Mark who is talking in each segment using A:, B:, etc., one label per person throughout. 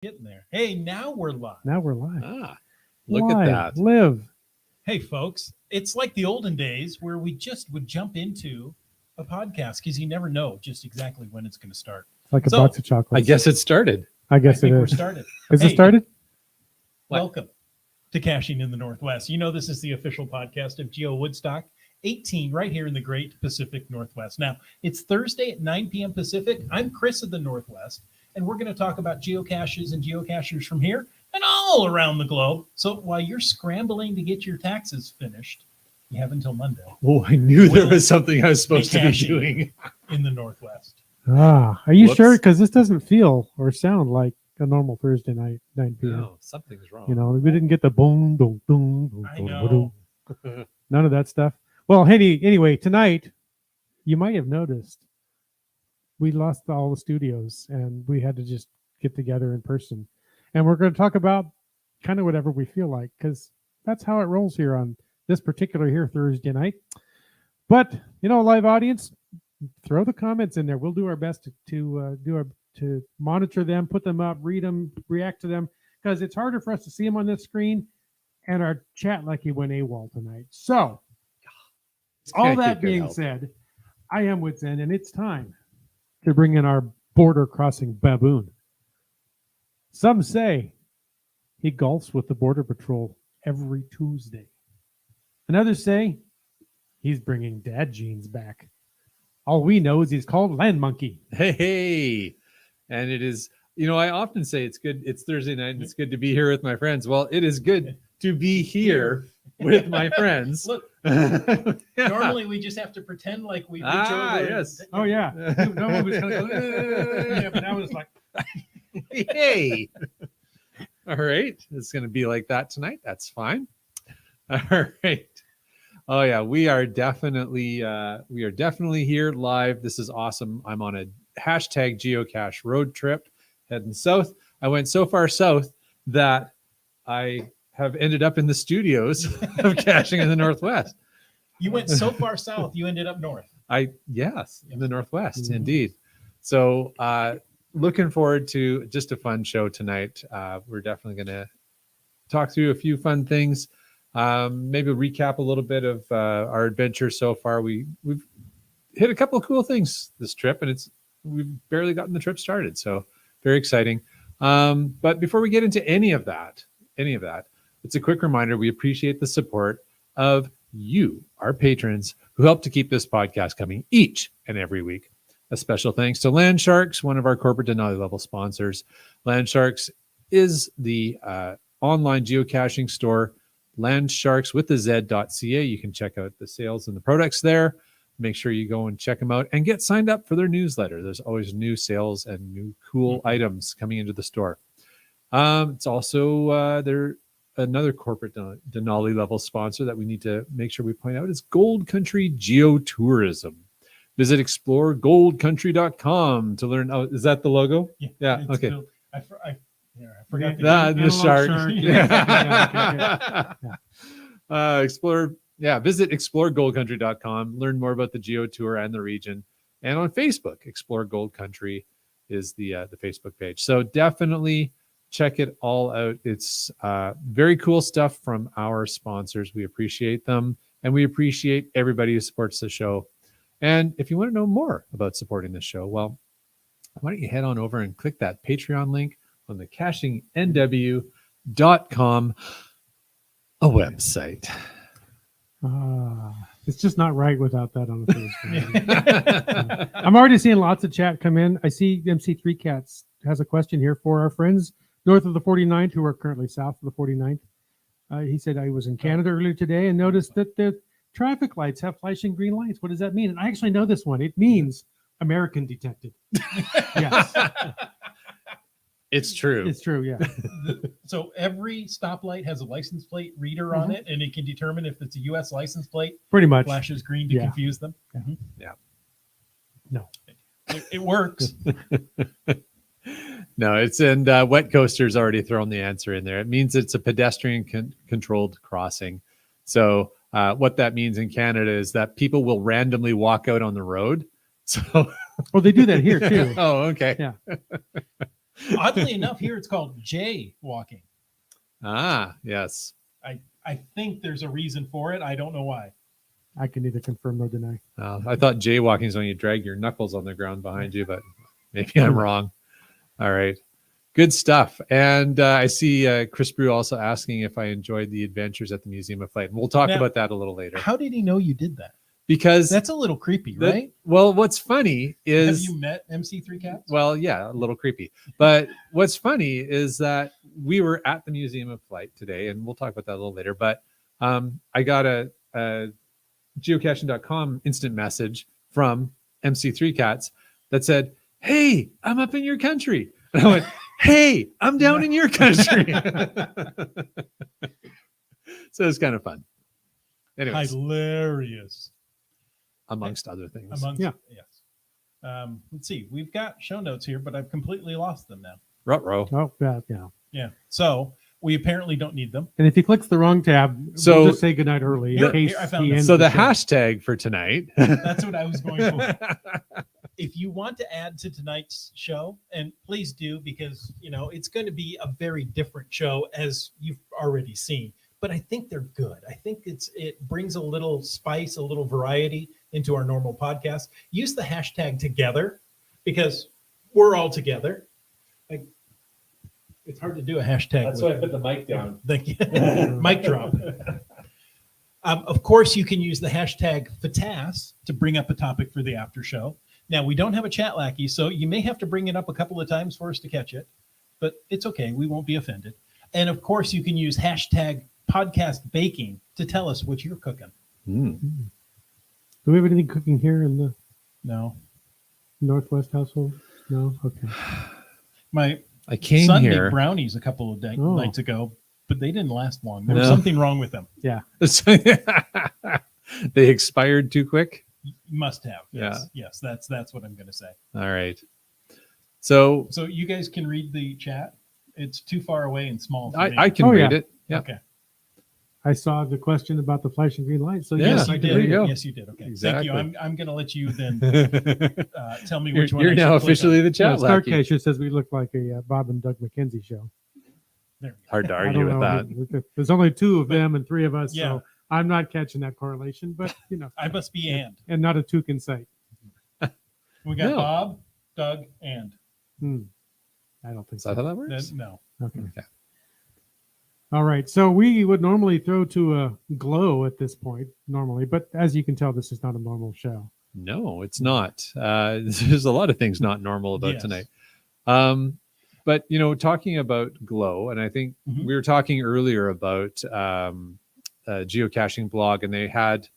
A: Getting there. Hey, now we're live.
B: Now we're live.
C: Look at that.
B: Live.
A: Hey, folks, it's like the olden days where we just would jump into a podcast because you never know just exactly when it's going to start.
B: Like a box of chocolates.
C: I guess it started.
B: I guess
A: think
B: it
A: we're
B: is.
A: started.
B: Is
A: Hey,
B: it started?
A: Welcome to Caching in the Northwest. You know, this is the official podcast of GeoWoodstock 18 right here in the great Pacific Northwest. Now, it's Thursday at 9 p.m. Pacific. I'm Chris of the Northwest, and we're going to talk about geocaches and geocachers from here and all around the globe. So while you're scrambling to get your taxes finished, you have until Monday
C: Oh, I knew there was something I was supposed to be
A: Caching
C: doing.
A: in the Northwest.
B: Are you
C: Whoops.
B: sure? Because this doesn't feel or sound like a normal Thursday night, 9 p.m.
C: No, something's wrong.
B: You know, we didn't get the boom, boom, boom, boom,
A: I
B: boom,
A: know.
B: boom. None of that stuff. Well, anyway, tonight, you might have noticed we lost all the studios and we had to just get together in person. And we're going to talk about kind of whatever we feel like, because that's how it rolls here on this particular here Thursday night. But, you know, live audience, throw the comments in there. We'll do our best to monitor them, put them up, read them, react to them, because it's harder for us to see them on this screen and our chat like he went AWOL tonight. So, all that being said, I am Wits End, and it's time to bring in our border crossing baboon. Some say he golfs with the Border Patrol every Tuesday. And others say he's bringing dad jeans back. All we know is he's called Land Monkey.
C: Hey. And it is, you know, I often say it's good. It's Thursday night and it's good to be here with my friends. Well, it is good to be here with my friends.
A: Look, normally we just have to pretend like we reach over.
C: Yes.
B: Oh, yeah. No one was going to go, yeah, but now it's like,
C: Hey. All right. It's going to be like that tonight. That's fine. All right. Oh yeah, we are definitely here live. This is awesome. I'm on a hashtag geocache road trip heading south. I went so far south that I have ended up in the studios of Caching in the Northwest.
A: You went so far south, you ended up north.
C: Yes, in the Northwest,
B: Mhm.
C: indeed. So looking forward to just a fun show tonight. We're definitely going to talk through a few fun things. Maybe recap a little bit of our adventure so far. We've hit a couple of cool things this trip, and we've barely gotten the trip started. So very exciting. But before we get into any of that, it's a quick reminder. We appreciate the support of you, our patrons, who help to keep this podcast coming each and every week. A special thanks to Land Sharks, one of our corporate Denali level sponsors. Land Sharks is the online geocaching store. Landsharks with the Z.ca. You can check out the sales and the products there. Make sure you go and check them out and get signed up for their newsletter. There's always new sales and new cool items coming into the store. It's also they're another corporate Denali level sponsor that we need to make sure we point out is Gold Country Geotourism. Visit exploregoldcountry.com to learn. Oh, is that the logo? Yeah.
A: It's
C: Okay.
A: still- I forgot the
C: The shark.
B: Yeah.
C: Visit exploregoldcountry.com. Learn more about the Geo Tour and the region. And on Facebook, Explore Gold Country is the Facebook page. So definitely check it all out. It's very cool stuff from our sponsors. We appreciate them, and we appreciate everybody who supports the show. And if you want to know more about supporting the show, well, why don't you head on over and click that Patreon link on the cachingnw.com, a website.
B: it's just not right without that on the Thursday. I'm already seeing lots of chat come in. I see MC3 Cats has a question here for our friends north of the 49th who are currently south of the 49th. He said I was in Canada earlier today and noticed that the traffic lights have flashing green lights. What does that mean? And I actually know this one. It means American detected. Yes,
C: It's true.
B: it's true. Yeah.
A: So every stoplight has a license plate reader on it, and it can determine if it's a U.S. license plate.
B: Pretty much.
A: Flashes green to
B: Yeah.
A: confuse them.
C: Yeah.
B: No.
A: It works.
C: No, it's and Wet Coaster's already thrown the answer in there. It means it's a pedestrian controlled crossing. So what that means in Canada is that people will randomly walk out on the road. So
B: Oh, they do that here too.
C: oh, okay.
B: Yeah.
A: Oddly enough, here it's called jaywalking.
C: Ah, yes.
A: I think there's a reason for it. I don't know why.
B: I can neither confirm nor deny.
C: I thought jaywalking is when you drag your knuckles on the ground behind you, but maybe I'm wrong. All right. Good stuff. And I see Chris Brew also asking if I enjoyed the adventures at the Museum of Flight. We'll talk
A: Now,
C: about that a little later.
A: How did he know you did that?
C: Because
A: That's a little creepy, right?
C: Well, what's funny is...
A: Have you met MC3 Cats?
C: Well, yeah, a little creepy. But what's funny is that we were at the Museum of Flight today, and we'll talk about that a little later. But I got a geocaching.com instant message from MC3 Cats that said, "Hey, I'm up in your country." And I went, "Hey, I'm down in your country." So it's kind of fun. Anyways,
A: Hilarious.
C: amongst other things.
A: Yes. Let's see. We've got show notes here, but I've completely lost them now.
C: Ruh-roh.
B: Oh, yeah.
A: Yeah. So we apparently don't need them.
B: And if he clicks the wrong tab,
C: So-
B: we'll just say goodnight early
A: Here,
B: in case
A: here, I found
B: he
A: it.
B: ends
C: So the
B: show.
C: hashtag for tonight.
A: That's what I was going for. If you want to add to tonight's show, and please do, because it's going to be a very different show as you've already seen. But I think they're good. I think it brings a little spice, a little variety into our normal podcast. Use the hashtag together because we're all together. Like, it's hard to do a hashtag.
C: That's why I put the mic down.
A: Thank you. Mic drop. Of course, you can use the hashtag FATAS to bring up a topic for the after show. Now, we don't have a chat lackey, so you may have to bring it up a couple of times for us to catch it, but it's okay. We won't be offended. And of course, you can use hashtag podcast baking to tell us what you're cooking.
C: Mm.
B: Do we have anything cooking here in the
A: No,
B: NorthWest household? No? Okay.
A: my
C: I came
A: son
C: here.
A: made brownies a couple of
B: Oh.
A: nights ago, but they didn't last long. There was
C: No.
A: something wrong with them.
B: Yeah.
C: They expired too quick.
A: You must have. Yes, that's what I'm going to say.
C: All right. So
A: So you guys can read the chat. It's too far away and small. For me.
C: I can
B: Oh,
C: read
B: yeah.
C: it. Yeah.
A: Okay.
B: I saw the question about the flashing green light. So
C: Yeah,
A: Yes,
B: yes,
A: you
B: I
A: did.
B: can read it.
C: go.
A: Yes, you did. Okay.
C: Exactly.
A: Thank you. I'm going to let you then tell me
C: you're
A: which one.
C: you're
A: I
C: now
A: should click
C: officially
A: on.
C: the chat lackey.
B: Starcacher says we look like a Bob and Doug McKenzie show.
A: There we go.
C: Hard to
B: I
C: argue
B: don't
C: with
B: know.
C: that.
B: There's only two of them and three of us,
A: Yeah.
B: so I'm not catching that correlation. But
A: I must be
B: and not a two can say.
A: We got
C: No.
A: Bob, Doug, and.
B: I don't think
C: Is that
B: so.
C: how that works?
A: No.
B: Okay.
C: Okay.
B: All right. So we would normally throw to a glow at this point, normally, but as you can tell, this is not a normal show.
C: No, it's not. There's a lot of things not normal about
A: Yes.
C: tonight. But talking about glow, and I think
A: Mhm.
C: we were talking earlier about a geocaching blog, and they had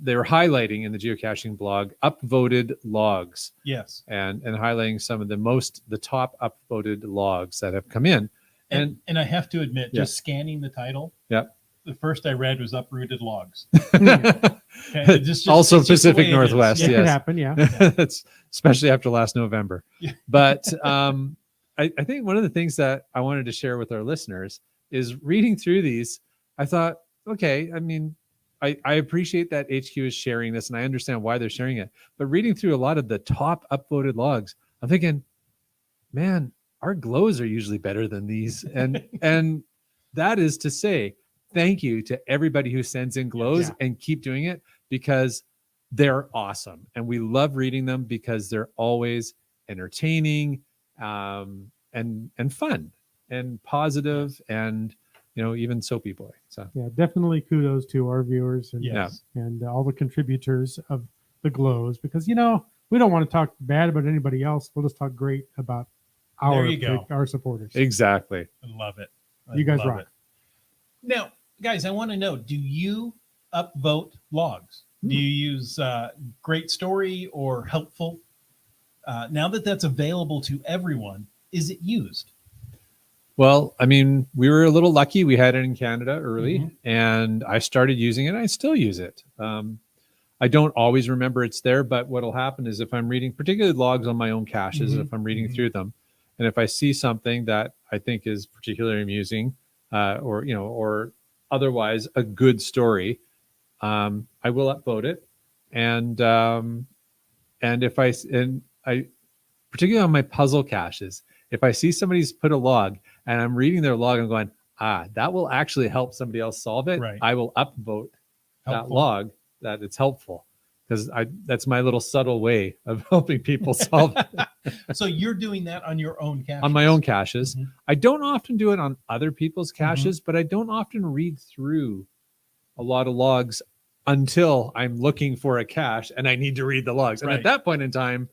C: they were highlighting in the geocaching blog upvoted logs
A: Yes.
C: and highlighting some of the top upvoted logs that have come in.
A: And I have to admit,
C: Yeah.
A: just scanning the title.
C: Yep.
A: The first I read was uprooted logs. Okay,
C: Also
A: it's just the
C: Pacific
A: way it is.
C: Northwest,
B: It
A: Yeah.
B: could
C: yes.
B: happen, yeah.
C: That's especially after last November.
A: Yeah.
C: But I think one of the things that I wanted to share with our listeners is reading through these. I thought, okay, I mean, I appreciate that HQ is sharing this and I understand why they're sharing it. But reading through a lot of the top upvoted logs, I'm thinking, man, our glows are usually better than these. And that is to say, thank you to everybody who sends in glows
B: Yeah.
C: and keep doing it because they're awesome. And we love reading them because they're always entertaining and fun and positive and, even soapy boy. So
B: Yeah, definitely kudos to our viewers and,
A: Yes.
B: and all the contributors of the glows because, we don't want to talk bad about anybody else. We'll just talk great about
A: There you go.
B: our supporters.
C: exactly.
A: I love it.
B: You guys
A: love
B: rock.
A: it. Now, guys, I want to know, do you upvote logs? Do you use great story or helpful? Now that that's available to everyone, is it used?
C: Well, I mean, we were a little lucky. We had it in Canada early
A: Mhm.
C: and I started using it. I still use it. I don't always remember it's there, but what'll happen is if I'm reading particularly logs on my own caches,
A: Mhm.
C: if I'm reading
A: Mhm.
C: through them, and if I see something that I think is particularly amusing, or otherwise a good story, I will upvote it. And if I particularly on my puzzle caches, if I see somebody's put a log and I'm reading their log and going, that will actually help somebody else solve it,
A: Right.
C: I will upvote that
A: Helpful.
C: log that it's helpful, because that's my little subtle way of helping people solve it.
A: So you're doing that on your own caches?
C: On my own caches.
A: Mhm.
C: I don't often do it on other people's caches, but I don't often read through a lot of logs until I'm looking for a cache and I need to read the logs. And
A: Right.
C: at that point in time,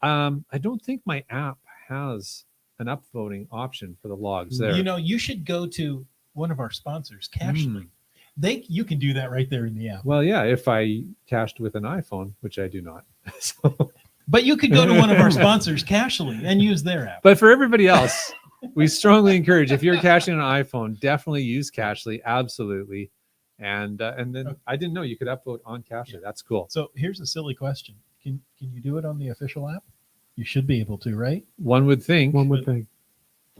C: I don't think my app has an upvoting option for the logs there.
A: You know, you should go to one of our sponsors, Cachely. You can do that right there in the app.
C: Well, yeah, if I cached with an iPhone, which I do not. So,
A: But you could go to one of our sponsors, Cachely, and use their app.
C: but for everybody else, we strongly encourage, if you're caching on an iPhone, definitely use Cachely. Absolutely. And then I didn't know you could upvote on Cachely.
A: Yeah.
C: That's cool.
A: So here's a silly question. Can you do it on the official app? You should be able to, right?
C: One would think.
B: One would think.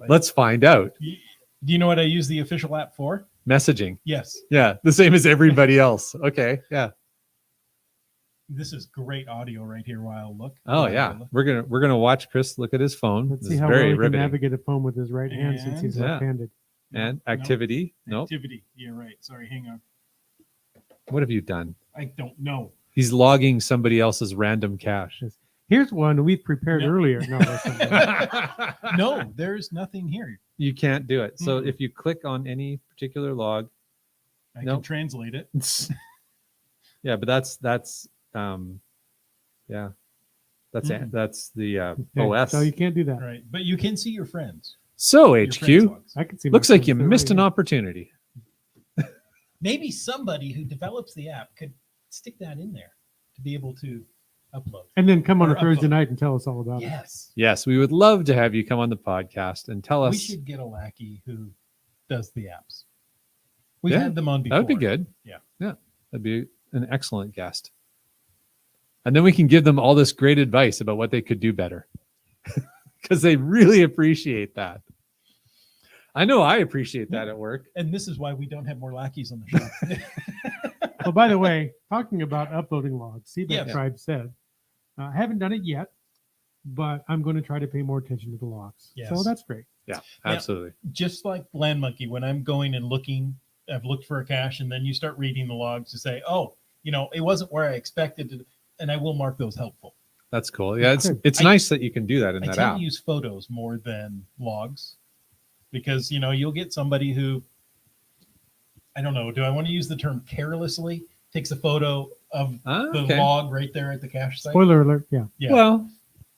C: Let's find out.
A: Do you know what I use the official app for?
C: Messaging.
A: Yes.
C: Yeah, the same as everybody else. Okay, yeah.
A: This is great audio right here while I look.
C: Oh yeah, we're gonna watch Chris look at his phone.
B: Let's
C: This
B: see
C: is
B: how well
C: very
B: he can
C: riveting.
B: navigate a phone with his right hand since he's
A: And-
C: Yeah.
B: left-handed.
C: And activity. Nope.
A: Activity. Yeah, right. Sorry, hang on.
C: What have you done?
A: I don't know.
C: He's logging somebody else's random cache.
B: Here's one we prepared
A: No.
B: earlier. No, that's not
A: No, there's nothing here.
C: You can't do it. So
A: Mm-mm.
C: if you click on any particular log,
A: I
C: Nope.
A: can translate it.
C: yeah, but that's yeah, that's the
B: Okay,
C: OS.
B: So you can't do that.
A: Right. But you can see your friends.
C: So
A: your friends'
C: HQ,
A: logs.
B: I can see. my
C: looks like
B: friends
C: you
B: there
C: missed
B: right
C: an
B: now.
C: opportunity.
A: Maybe somebody who develops the app could stick that in there to be able to upload.
B: And then come on
A: Or
B: a Thursday
A: upvote.
B: night and tell us all about it.
A: Yes.
C: Yes, we would love to have you come on the podcast and tell
A: We
C: us.
A: should get a lackey who does the apps. We've
C: Yeah,
A: had them on before.
C: That would be good.
A: Yeah.
C: Yeah. That'd be an excellent guest. And then we can give them all this great advice about what they could do better. Because they really appreciate that. I know I appreciate that at work.
A: And this is why we don't have more lackeys on the show.
B: Well, by the way, talking about uploading logs, Seabed
A: Yes.
B: Tribe said, I haven't done it yet, but I'm going to try to pay more attention to the logs.
A: Yes.
B: So that's great.
C: Yeah,
A: Now-
C: absolutely.
A: Just like Land Monkey, when I'm going and looking, I've looked for a cache, and then you start reading the logs to say, oh, it wasn't where I expected it, and I will mark those helpful.
C: That's cool. Yeah,
B: Good.
C: it's
A: I-
C: nice that you can do that in
A: I
C: that
A: tend
C: app.
A: to use photos more than logs because, you'll get somebody who, I don't know, do I want to use the term carelessly? Takes a photo of the
C: Okay.
A: log right there at the cache site.
B: Spoiler alert. Yeah.
A: Yeah.
C: Well,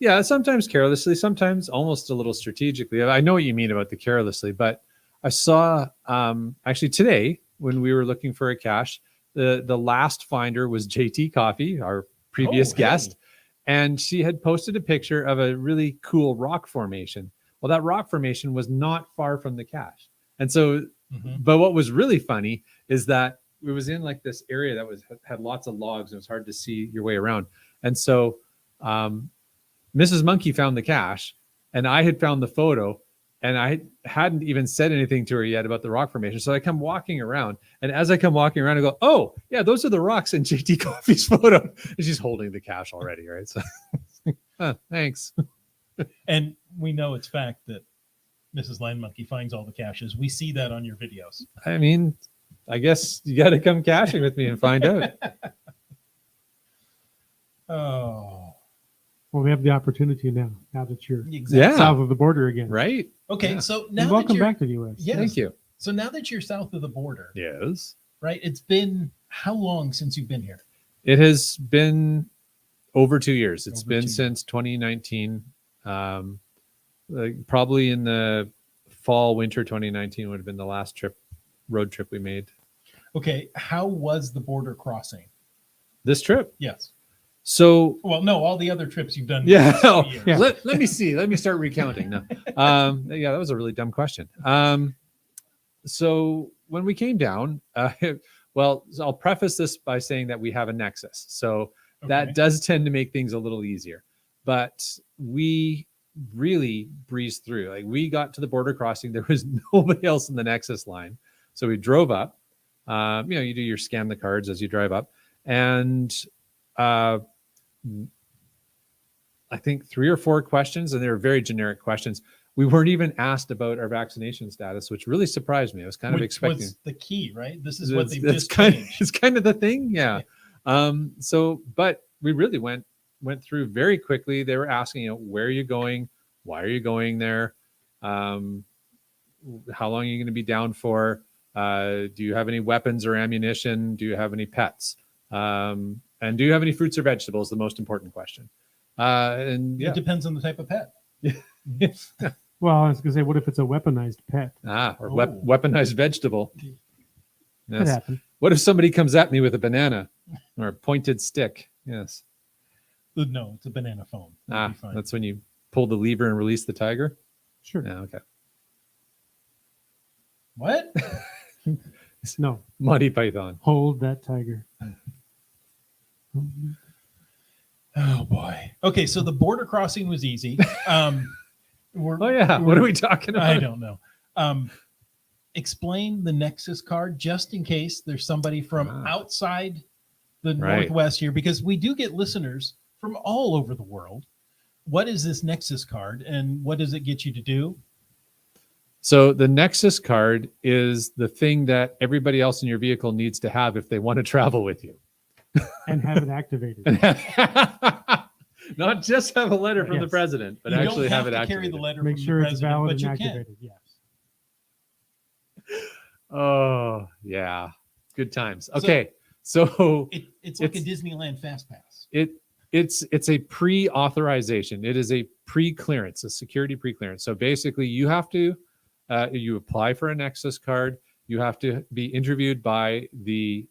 C: yeah, sometimes carelessly, sometimes almost a little strategically. I know what you mean about the carelessly, but I saw actually today when we were looking for a cache, the last finder was JT Coffee, our previous
A: Oh,
C: guest, and she had posted a picture of a really cool rock formation. Well, that rock formation was not far from the cache. And so,
A: Mhm.
C: but what was really funny is that it was in like this area that had lots of logs and it was hard to see your way around. And so Mrs. Monkey found the cache and I had found the photo and I hadn't even said anything to her yet about the rock formation. So I come walking around, and as I come walking around, I go, oh yeah, those are the rocks in JT Coffee's photo. And she's holding the cache already, right? So thanks.
A: And we know it's fact that Mrs. Land Monkey finds all the caches. We see that on your videos.
C: I mean, I guess you got to come caching with me and find out.
A: Oh,
B: Well, we have the opportunity now that you're
A: exactly.
C: Yeah.
B: south of the border again.
C: Right?
A: Okay,
C: Yeah.
A: so now
B: And
A: that
B: welcome
A: you're,
B: back to the U.S.
A: Yes.
C: Thank you.
A: So now that you're south of the border,
C: Yes.
A: right? It's been how long since you've been here?
C: It has been over 2 years. It's
A: Over
C: been
A: 2
C: since 2019. Probably in the fall, winter 2019 would have been the last road trip we made.
A: Okay, how was the border crossing?
C: This trip.
A: Yes.
C: So
A: Well, no, all the other trips you've done.
C: yeah,
A: this year.
B: Yeah.
C: Let me see. Let me start recounting now. Yeah, that was a really dumb question. So when we came down, well, I'll preface this by saying that we have a Nexus. So
A: Okay.
C: that does tend to make things a little easier. But we really breezed through. Like we got to the border crossing, there was nobody else in the Nexus line. So we drove up. You do your scan the cards as you drive up, and I think 3 or 4 questions, and they were very generic questions. We weren't even asked about our vaccination status, which really surprised me. I was kind of
A: Which
C: expecting.
A: was the key, right? This is what they've
C: That's
A: just
C: kind
A: changed.
C: it's kind of the thing, yeah. So, but we really went through very quickly. They were asking, where are you going? Why are you going there? How long are you going to be down for? Do you have any weapons or ammunition? Do you have any pets? And do you have any fruits or vegetables? The most important question. And
A: It depends on the type of pet.
B: Well, I was going to say, what if it's a weaponized pet?
C: or
A: Oh.
C: weaponized vegetable.
B: Could
C: Yes.
B: happen.
C: What if somebody comes at me with a banana or a pointed stick? Yes.
A: No, it's a banana phone. It'll be fine.
C: That's when you pull the lever and release the tiger.
B: Sure.
C: Yeah. Okay.
A: What?
B: No,
C: Monty Python.
B: hold that tiger.
A: Oh boy. Okay, so the border crossing was easy.
C: Oh yeah. What are we talking about?
A: I don't know. Explain the Nexus card just in case there's somebody from outside the
C: Right.
A: Northwest here, because we do get listeners from all over the world. What is this Nexus card and what does it get you to do?
C: So the Nexus card is the thing that everybody else in your vehicle needs to have if they want to travel with you.
B: And have it activated.
C: Not just have a letter from the
B: Yes.
C: president, but
A: You
C: actually
A: don't
C: have it
A: to carry
C: activated.
A: the letter
B: Make
A: from
B: sure
A: the
B: it's
A: president,
B: valid
A: but
B: and
A: you can.
B: activated. Yes.
C: Oh yeah, good times. Okay, so
A: It's like
C: It's-
A: a Disneyland Fast Pass.
C: it's a pre-authorization. It is a pre-clearance, a security pre-clearance. So basically, you have to you apply for a Nexus card. You have to be interviewed by the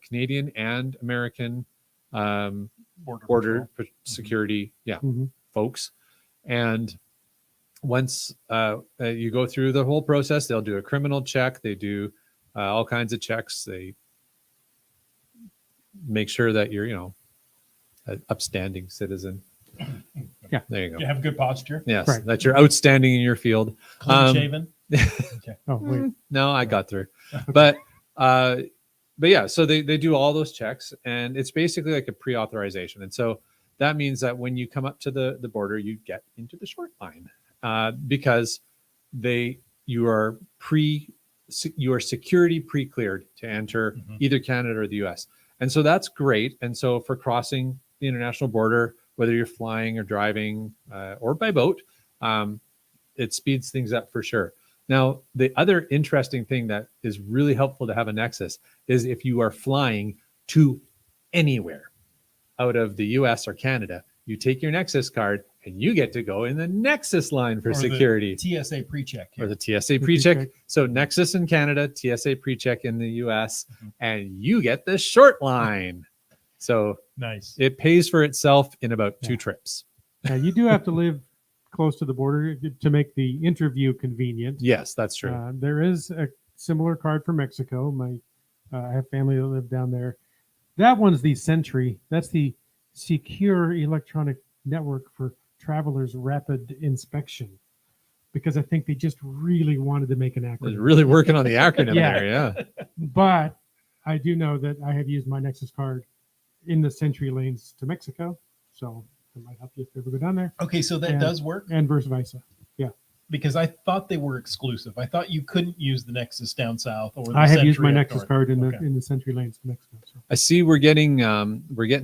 C: Canadian and American border security,
B: Mhm.
C: folks. And once you go through the whole process, they'll do a criminal check. They do all kinds of checks. They make sure that you're, an upstanding citizen.
B: Yeah.
C: There you go.
A: You have good posture,
C: Yes,
B: Right.
C: that you're outstanding in your field.
A: clean shaven.
B: Oh, wait.
C: No, I got through. But yeah, so they do all those checks, and it's basically like a pre-authorization. And so that means that when you come up to the border, you get into the short line because you are security pre-cleared to enter either Canada or the US. And so that's great. And so for crossing the international border, whether you're flying or driving or by boat, it speeds things up for sure. Now, the other interesting thing that is really helpful to have a Nexus is if you are flying to anywhere out of the US or Canada, you take your Nexus card and you get to go in the Nexus line for
A: Or the
C: security.
A: TSA pre-check.
C: Or
A: Here.
C: the TSA pre-check. So Nexus in Canada, TSA pre-check in the US, and you get the short line. So
A: Nice.
C: it pays for itself in about 2
B: Yeah.
C: trips.
B: Yeah, you do have to live close to the border to make the interview convenient.
C: Yes, that's true.
B: There is a similar card for Mexico. I have family that live down there. That one's the Sentry. That's the Secure Electronic Network for Travelers Rapid Inspection. Because I think they just really wanted to make an
C: They're
B: acronym.
C: really working on the acronym
B: Yeah.
C: there. Yeah.
B: But I do know that I have used my Nexus card in the Sentry lanes to Mexico. So it might help you if you ever go down there.
A: Okay, so that
B: And-
A: does work
B: And vice versa.
A: because I thought they were exclusive. I thought you couldn't use the Nexus down south or the
B: I have used
A: Sentry
B: my
A: up
B: Nexus
A: north.
B: card in
A: Okay.
B: the Sentry lanes to Mexico. So.
C: I see we're getting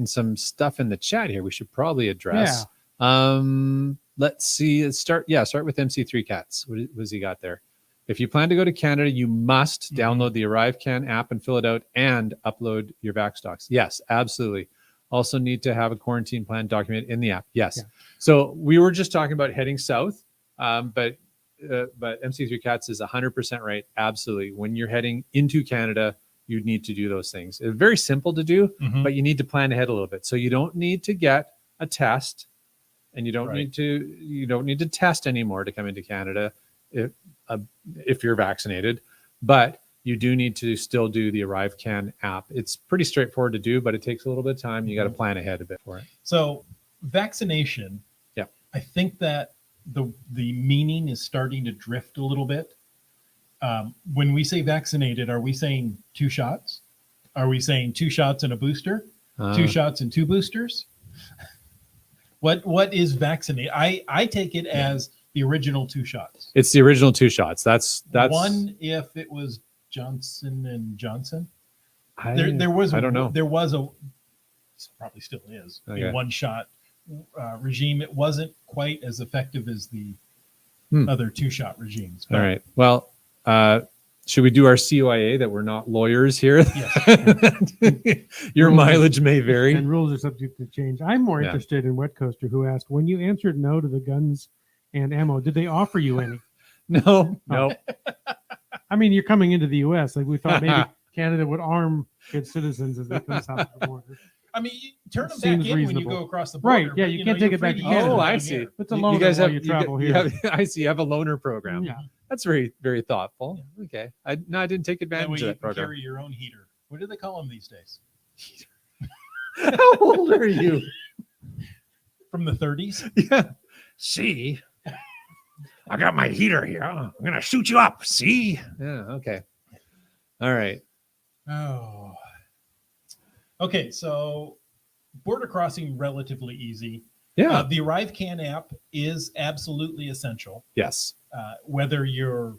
C: some stuff in the chat here we should probably address. Let's see. Start with MC3 Cats. What has he got there? If you plan to go to Canada, you must download the ArriveCan app and fill it out and upload your vac stocks. Yes, absolutely. Also need to have a quarantine plan document in the app. Yes.
B: Yeah.
C: So we were just talking about heading south, but MC3 Cats is 100% right. Absolutely. When you're heading into Canada, you need to do those things. It's very simple to do,
A: Mhm.
C: but you need to plan ahead a little bit. So you don't need to get a test, and you don't
A: Right.
C: need to test anymore to come into Canada if you're vaccinated. But you do need to still do the ArriveCan app. It's pretty straightforward to do, but it takes a little bit of time. You got to plan ahead a bit for it.
A: So vaccination.
C: Yeah.
A: I think that the meaning is starting to drift a little bit. When we say vaccinated, are we saying 2 shots? Are we saying 2 shots and a booster? 2 shots and 2 boosters? What is vaccinated? I take it as the original 2 shots.
C: It's the original 2 shots. That's
A: one if it was Johnson and Johnson.
C: I don't know.
A: There was a probably still is
C: Okay.
A: a 1-shot regime. It wasn't quite as effective as the other 2-shot regimes.
C: All right. Well, should we do our CYA that we're not lawyers here?
A: Yes.
C: Your
B: Rules
C: mileage may vary.
B: And rules are subject to change. I'm more
C: Yeah.
B: interested in Wet Coaster, who asked, when you answered no to the guns and ammo, did they offer you any?
C: No.
B: I mean, you're coming into the U.S. Like we thought maybe Canada would arm its citizens as they come south of the border.
A: I mean, you turn them
B: Seems
A: back in when you
B: reasonable.
A: go across the border.
B: Right, yeah,
A: but,
B: you can't take
A: you're
B: it back
A: free
B: to
A: use
B: Canada.
A: it
C: Oh, I
A: down
C: see.
A: here.
B: It's a loaner while you travel here.
C: I see. You have a loaner program.
B: Yeah.
C: That's very, very thoughtful. Okay. I didn't take
A: That way
C: advantage
A: you
C: of that
A: can
C: program.
A: carry your own heater. What do they call them these days?
C: How old are you?
A: From the 30s?
C: Yeah. See, I got my heater here. I'm gonna shoot you up. See? Yeah. Okay. All right.
A: Oh. Okay, so border crossing relatively easy.
C: Yeah.
A: The ArriveCan app is absolutely essential.
C: Yes.
A: Whether you're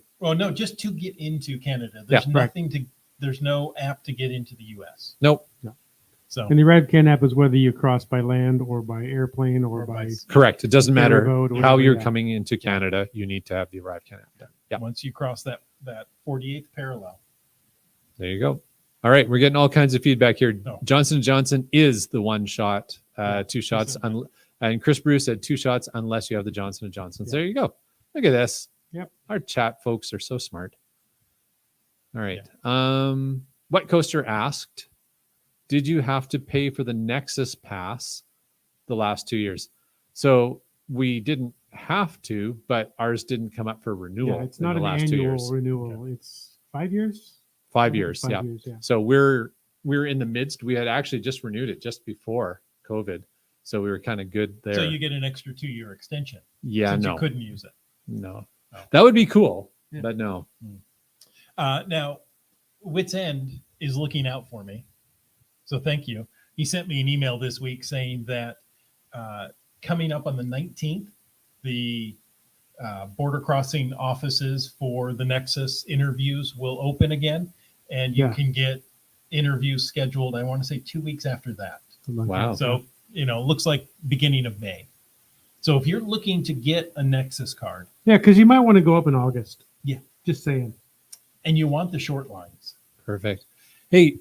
A: just to get into Canada.
C: Yeah,
A: There's there's no app to get into the US.
C: Nope.
A: So
B: And the ArriveCan app is whether you cross by land or by airplane or by
C: Correct. It doesn't matter
B: Airboat or
C: how
B: whatever,
C: you're
B: yeah.
C: coming into Canada. You need to have the ArriveCan app done. Yeah.
A: once you cross that 48th parallel.
C: There you go. All right, we're getting all kinds of feedback here.
A: No.
C: Johnson & Johnson is the 1 shot, 2 shots, and Chris Bruce said 2 shots unless you have the Johnson & Johnson. So there you go. Look at this.
B: Yep.
C: Our chat folks are so smart. All right. What Coaster asked, did you have to pay for the Nexus pass the last 2 years? So we didn't have to, but ours didn't come up for renewal.
B: Yeah, it's
C: in
B: not
C: the
B: an
C: last 2
B: annual
C: years.
B: renewal. It's 5 years.
C: 5 years.
B: 5
C: Yeah.
B: years, yeah.
C: So we're in the midst. We had actually just renewed it just before COVID, so we were kind of good there.
A: So you get an extra 2-year extension.
C: Yeah,
A: since
C: no,
A: you couldn't use it.
C: no,
A: Oh.
C: that would be cool,
A: Yeah.
C: but no.
A: Now, Wits End is looking out for me. So thank you. He sent me an email this week saying that coming up on the 19th, the border crossing offices for the Nexus interviews will open again, and you
B: Yeah.
A: can get interviews scheduled, I want to say 2 weeks after that.
C: Wow.
A: So, looks like beginning of May. So if you're looking to get a Nexus card
B: Yeah, because you might want to go up in August.
A: Yeah.
B: Just saying.
A: and you want the short lines,
C: Perfect. Hey,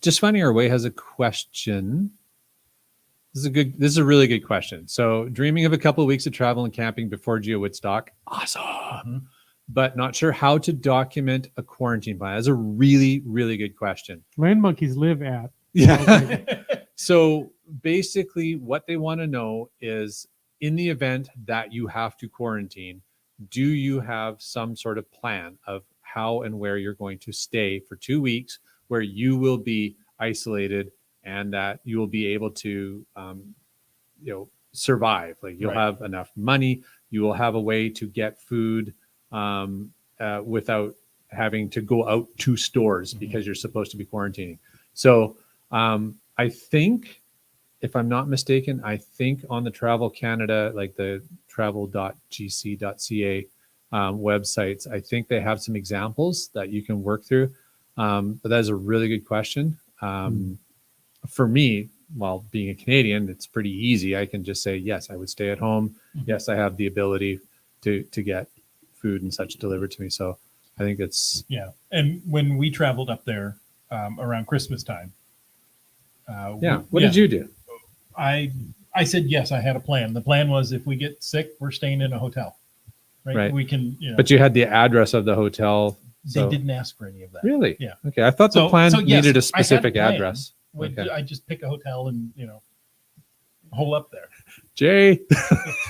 C: just finding our way has a question. This is a really good question. So, dreaming of a couple of weeks of travel and camping before GeoWoodstock. Awesome.
A: Mhm.
C: But not sure how to document a quarantine plan. That's a really, really good question.
B: Land monkeys live at.
C: Yeah. So basically, what they want to know is, in the event that you have to quarantine, do you have some sort of plan of how and where you're going to stay for 2 weeks, where you will be isolated and that you will be able to, survive? Like you'll
A: Right.
C: have enough money, you will have a way to get food without having to go out to stores because you're supposed to be quarantining. So I think, if I'm not mistaken, I think on the Travel Canada, like the travel.gc.ca websites, I think they have some examples that you can work through. But that is a really good question. For me, while being a Canadian, it's pretty easy. I can just say, yes, I would stay at home. Yes, I have the ability to get food and such delivered to me. So I think it's
A: Yeah. And when we traveled up there around Christmas time,
C: What did you do?
A: I said yes. I had a plan. The plan was if we get sick, we're staying in a hotel.
C: Right.
A: We can.
C: But you had the address of the hotel.
A: They didn't ask for any of that.
C: Really?
A: Yeah.
C: Okay. I thought the plan
A: yes,
C: needed a
A: I had
C: specific
A: plan.
C: address. Okay.
A: I just pick a hotel and hole up there.
C: Jay.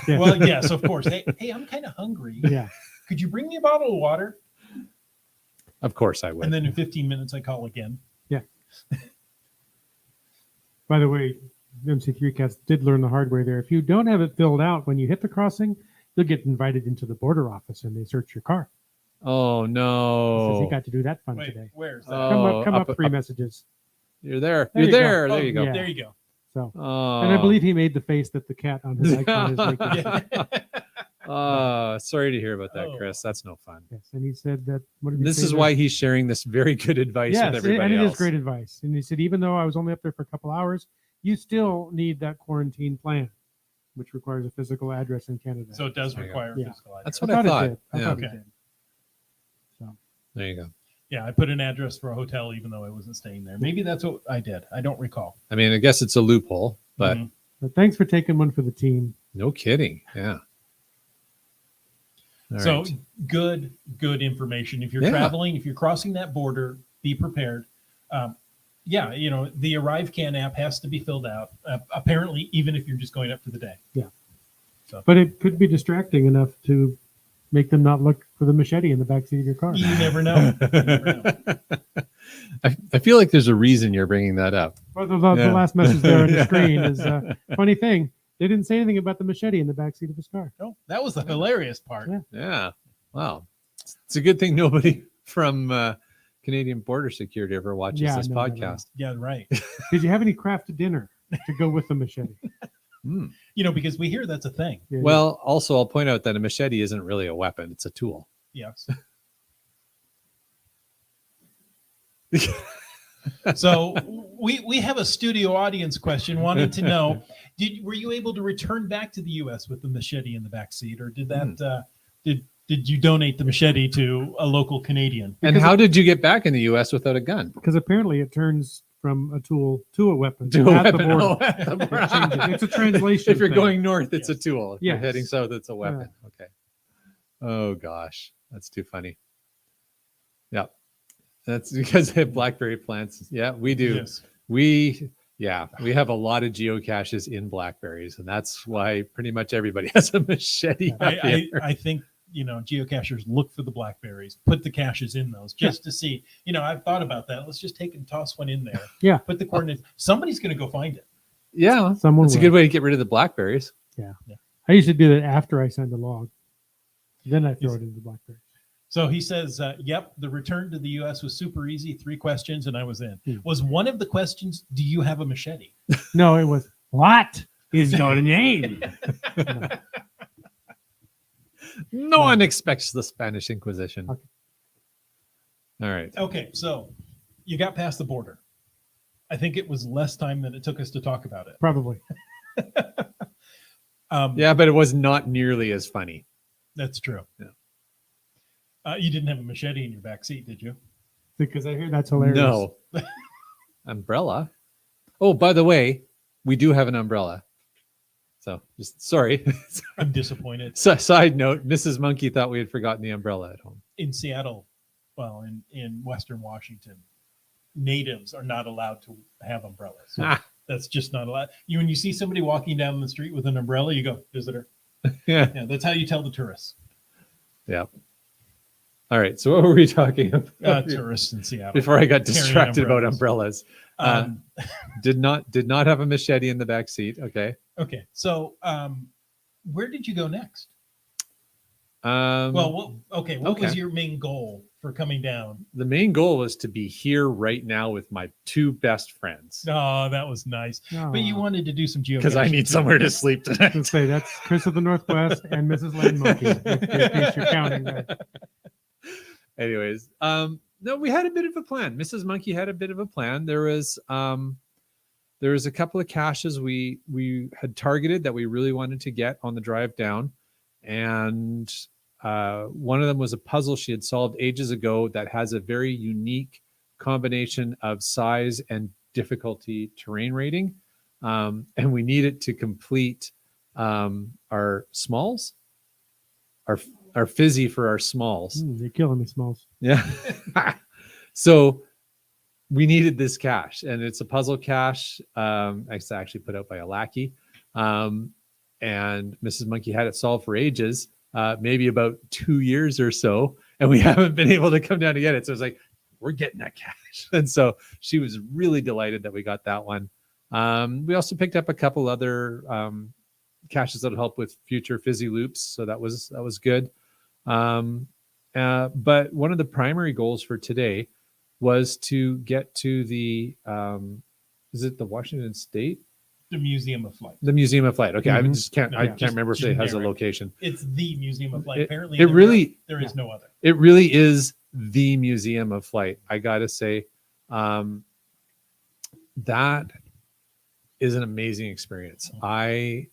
B: Yeah.
A: Well, yes, of course. Hey, I'm kind of hungry.
B: Yeah.
A: Could you bring me a bottle of water?
C: Of course I would.
A: And then in 15 minutes, I call again.
B: By the way, MC3 Cats did learn the hard way there. If you don't have it filled out when you hit the crossing, you'll get invited into the border office and they search your car.
C: Oh
B: Says
C: no.
B: he got to do that fun
A: Wait,
B: three
A: where's that?
C: Oh,
B: come up,
C: up-
B: 3
C: up.
B: messages.
C: You're there.
B: There
C: You're
B: you go.
C: there.
A: Oh,
C: There you go.
B: yeah.
A: There you go.
B: So,
C: Oh.
B: and I believe he made the face that the cat on his icon is making.
C: Oh, sorry to hear about that,
A: Oh.
C: Chris. That's no fun.
B: Yes, and he said that. What did he
C: This
B: say
C: is
B: there?
C: why he's sharing this very good advice
B: Yes,
C: with everybody
B: and it
C: else.
B: is great advice. And he said, even though I was only up there for a couple hours, you still need that quarantine plan, which requires a physical address in Canada.
A: So it does
C: There you go.
A: require
B: Yeah.
A: physical address.
C: That's what I
B: it
C: thought.
B: did. I
C: Yeah.
B: thought it
A: Okay.
B: did. So
C: There you go.
A: Yeah, I put an address for a hotel even though I wasn't staying there. Maybe that's what I did. I don't recall.
C: I mean, I guess it's a loophole, but
A: Mhm.
B: but thanks for taking one for the team.
C: no kidding. Yeah. All
A: So
C: right.
A: good information. If you're
C: Yeah.
A: traveling, if you're crossing that border, be prepared. Yeah, the ArriveCan app has to be filled out. Apparently, even if you're just going up for the day.
B: But it could be distracting enough to make them not look for the machete in the backseat of your car.
A: You never know. You never know.
C: I feel like there's a reason you're bringing that up.
B: Well, the
C: Yeah.
B: last message there on the
C: Yeah.
B: screen is funny thing. They didn't say anything about the machete in the backseat of his car.
A: No, that was the hilarious part.
B: Yeah.
C: Yeah. Wow. It's a good thing nobody from Canadian Border Security ever watches
B: Yeah,
C: this
B: no, no, no.
C: podcast.
A: Yeah, right.
B: Did you have any crafted dinner to go with the machete?
C: Hmm.
A: Because we hear that's a thing.
B: Yeah,
C: Well, also, I'll point out that a machete isn't really a weapon, it's a tool.
A: Yes. So we have a studio audience question wanted to know, were you able to return back to the US with the machete in the back seat, or did that did you donate the machete to a local Canadian?
C: And how did you get back in the U.S. without a gun?
B: because apparently it turns from a tool to a weapon.
C: To a
B: at the
C: weapon.
B: border.
C: Oh, at the
B: It
C: border.
B: changes. It's a translation.
C: If you're
B: thing.
C: going north, it's a
A: Yes.
C: tool. If you're
B: Yes.
C: heading south, it's a weapon. Okay. Oh gosh, that's too funny. Yeah, that's because they have blackberry plants. Yeah, we do.
A: Yes.
C: We have a lot of geocaches in blackberries, and that's why pretty much everybody has a machete. up
A: I
C: here.
A: think geocachers look for the blackberries, put the caches in those just to see. I've thought about that. Let's just take and toss one in there.
B: Yeah.
A: Put the coordinates. Somebody's going to go find it.
C: Yeah,
B: Someone
C: that's a
B: will.
C: good way to get rid of the blackberries.
B: I used to do that after I send a log. Then I throw it into the BlackBerry.
A: So he says, yep, the return to the U.S. was super easy. 3 questions, and I was in.
B: Hmm.
A: Was one of the questions, do you have a machete?
B: No, it was, what is your name? No.
C: No one expects the Spanish Inquisition.
B: Okay.
C: All right.
A: Okay, so you got past the border. I think it was less time than it took us to talk about it.
B: Probably.
C: Yeah, but it was not nearly as funny.
A: That's true.
C: Yeah.
A: You didn't have a machete in your back seat, did you?
B: Because I hear that's hilarious.
C: No. Umbrella. Oh, by the way, we do have an umbrella. So just sorry.
A: I'm disappointed.
C: So, side note, Mrs. Monkey thought we had forgotten the umbrella at home.
A: In Seattle, well, in Western Washington, natives are not allowed to have umbrellas.
C: Ah,
A: That's just not allowed. When you see somebody walking down the street with an umbrella, you go, visitor.
C: yeah.
A: Yeah, that's how you tell the tourists.
C: Yeah. All right. So what were we talking about
A: Tourists in Seattle.
C: before I got
A: Carrying
C: distracted about
A: umbrellas.
C: umbrellas? Did not have a machete in the back seat. Okay.
A: Okay, so where did you go next?
C: What
A: What
C: okay.
A: was your main goal for coming down?
C: the main goal was to be here right now with my 2 best friends
A: Oh, that was nice.
B: No.
A: But you wanted to do some geocaching.
C: because I need somewhere to sleep
B: I
C: tonight.
B: was gonna say that's Chris of the Northwest and Mrs. Lane Monkey. In case you're counting that.
C: Anyways, no, we had a bit of a plan. Mrs. Monkey had a bit of a plan. There was a couple of caches we had targeted that we really wanted to get on the drive down, and one of them was a puzzle she had solved ages ago that has a very unique combination of size and difficulty terrain rating, and we needed to complete our smalls, our fizzy for our smalls.
B: You're killing me, Smalls.
C: Yeah. So we needed this cache, and it's a puzzle cache. It's actually put out by a lackey. And Mrs. Monkey had it solved for ages, maybe about 2 years or so, and we haven't been able to come down to get it. So it's like, we're getting that cache. And so she was really delighted that we got that one. We also picked up a couple other caches that'll help with future fizzy loops. So that was good. But one of the primary goals for today was to get to the is it the Washington State
A: The Museum of Flight.
C: The Museum of Flight. Okay, I
B: Mhm.
C: just can't. I
A: Yeah,
C: can't
A: just
C: remember if it has a
A: generic.
C: location.
A: It's the Museum of Flight.
C: It-
A: Apparently,
C: it
A: there
C: really-
A: there is no other.
C: It really is the Museum of Flight. I gotta say, that is an amazing experience. I've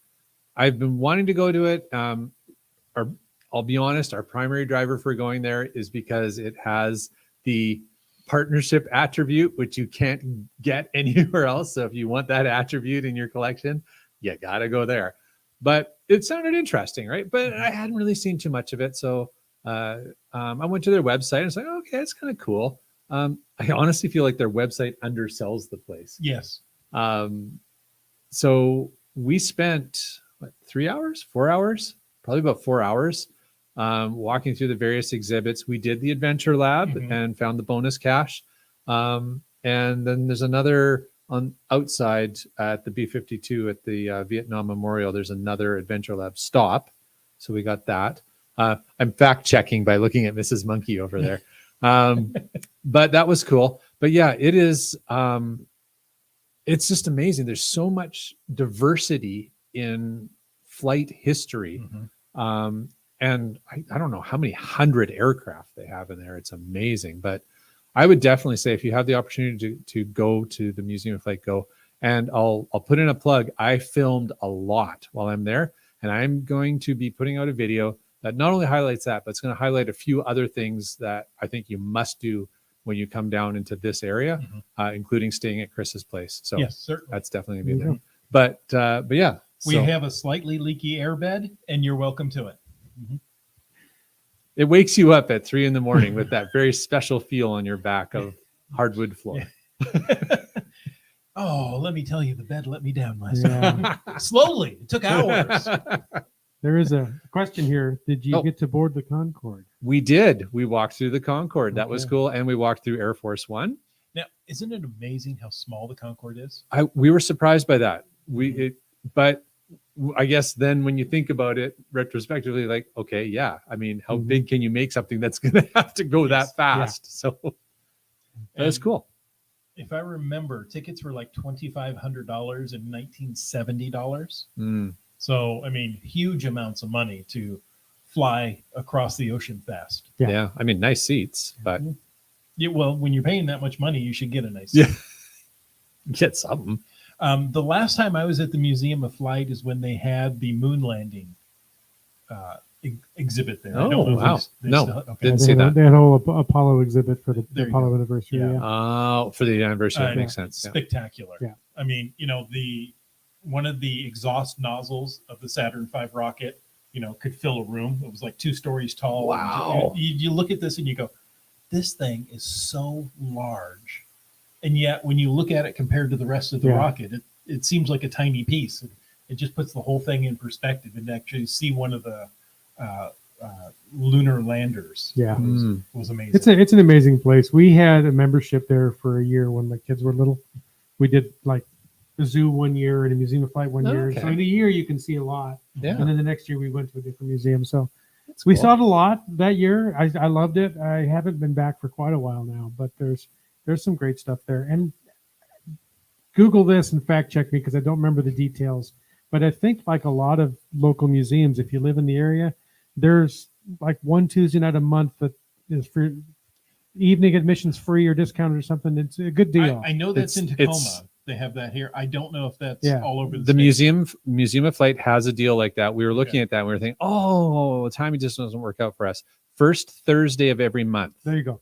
C: been wanting to go to it. I'll be honest, our primary driver for going there is because it has the partnership attribute, which you can't get anywhere else. So if you want that attribute in your collection, you gotta go there. But it sounded interesting, right? But I hadn't really seen too much of it. So I went to their website and it's like, okay, it's kind of cool. I honestly feel like their website undersells the place.
A: Yes.
C: So we spent 3 hours, 4 hours, probably about 4 hours, walking through the various exhibits. We did the adventure lab
A: Mhm.
C: and found the bonus cache. And then there's another on outside at the B-52 at the Vietnam Memorial. There's another adventure lab stop. So we got that. I'm fact checking by looking at Mrs. Monkey over there. But that was cool. But yeah, it is. It's just amazing. There's so much diversity in flight history.
A: Mhm.
C: And I don't know how many hundred aircraft they have in there. It's amazing. But I would definitely say if you have the opportunity to go to the Museum of Flight, go. And I'll put in a plug. I filmed a lot while I'm there, and I'm going to be putting out a video that not only highlights that, but it's going to highlight a few other things that I think you must do when you come down into this area, including staying at Chris's place. So
A: Yes, certainly.
C: that's definitely going to be
B: There
C: there. But yeah,
A: We
C: so
A: have a slightly leaky airbed, and you're welcome to it.
C: it wakes you up at 3 a.m. with that very special feel on your back of hardwood floor.
A: Oh, let me tell you, the bed let me down last
B: Yeah.
A: night. Slowly. It took hours.
B: There is a question here. Did you
C: Oh.
B: get to board the Concorde?
C: We did. We walked through the Concorde. That was
B: Okay.
C: cool. And we walked through Air Force One.
A: Now, isn't it amazing how small the Concorde is?
C: We were surprised by that. But I guess then when you think about it retrospectively, like, okay, yeah. I mean, how
B: Mhm.
C: big can you make something that's going to have to go
A: Yes.
C: that fast? So that's
A: And
C: cool.
A: If I remember, tickets were like $2,500 and $1,970.
C: Mm.
A: So, I mean, huge amounts of money to fly across the ocean fast.
B: Yeah.
C: Yeah. I mean, nice seats, but
A: Yeah, well, when you're paying that much money, you should get a nice
C: yeah, get something.
A: The last time I was at the Museum of Flight is when they had the moon landing exhibit there. I
C: Oh,
A: don't know if
C: wow.
A: they
C: No,
A: still- okay.
C: didn't
B: they
C: see
B: had
C: that.
B: They had a whole Apollo exhibit for the
A: There you
B: Apollo
A: go.
B: anniversary.
A: Yeah.
B: Yeah.
C: For the anniversary, that
A: Uh,
C: makes sense. Yeah.
A: Spectacular.
B: Yeah.
A: I mean, one of the exhaust nozzles of the Saturn V rocket, could fill a room. It was like 2 stories tall.
C: Wow.
A: You look at this and you go, this thing is so large. And yet when you look at it compared to the rest of the
B: Yeah.
A: rocket, it seems like a tiny piece. It just puts the whole thing in perspective, and actually see one of the lunar landers.
B: Yeah.
A: Was amazing.
B: It's an amazing place. We had a membership there for a year when my kids were little. We did like a zoo one year and a Museum of Flight one year.
C: Okay.
B: So in a year you can see a lot.
C: Yeah.
B: And then the next year we went to a different museum. So
C: That's
B: we
C: cool.
B: saw it a lot that year. I loved it. I haven't been back for quite a while now, but there's some great stuff there. And Google this and fact check me because I don't remember the details. But I think like a lot of local museums, if you live in the area, there's like one Tuesday night a month that is for evening admissions free or discounted or something. It's a good deal.
A: I know that's in
C: It's-
A: Tacoma.
C: it's-
A: They have that here. I don't know if that's
B: Yeah.
A: all over the
C: The
A: state.
C: Museum of Flight has a deal like that. We were looking
A: Okay.
C: at that and we were thinking, oh, the timing just doesn't work out for us. First Thursday of every month
B: There you go.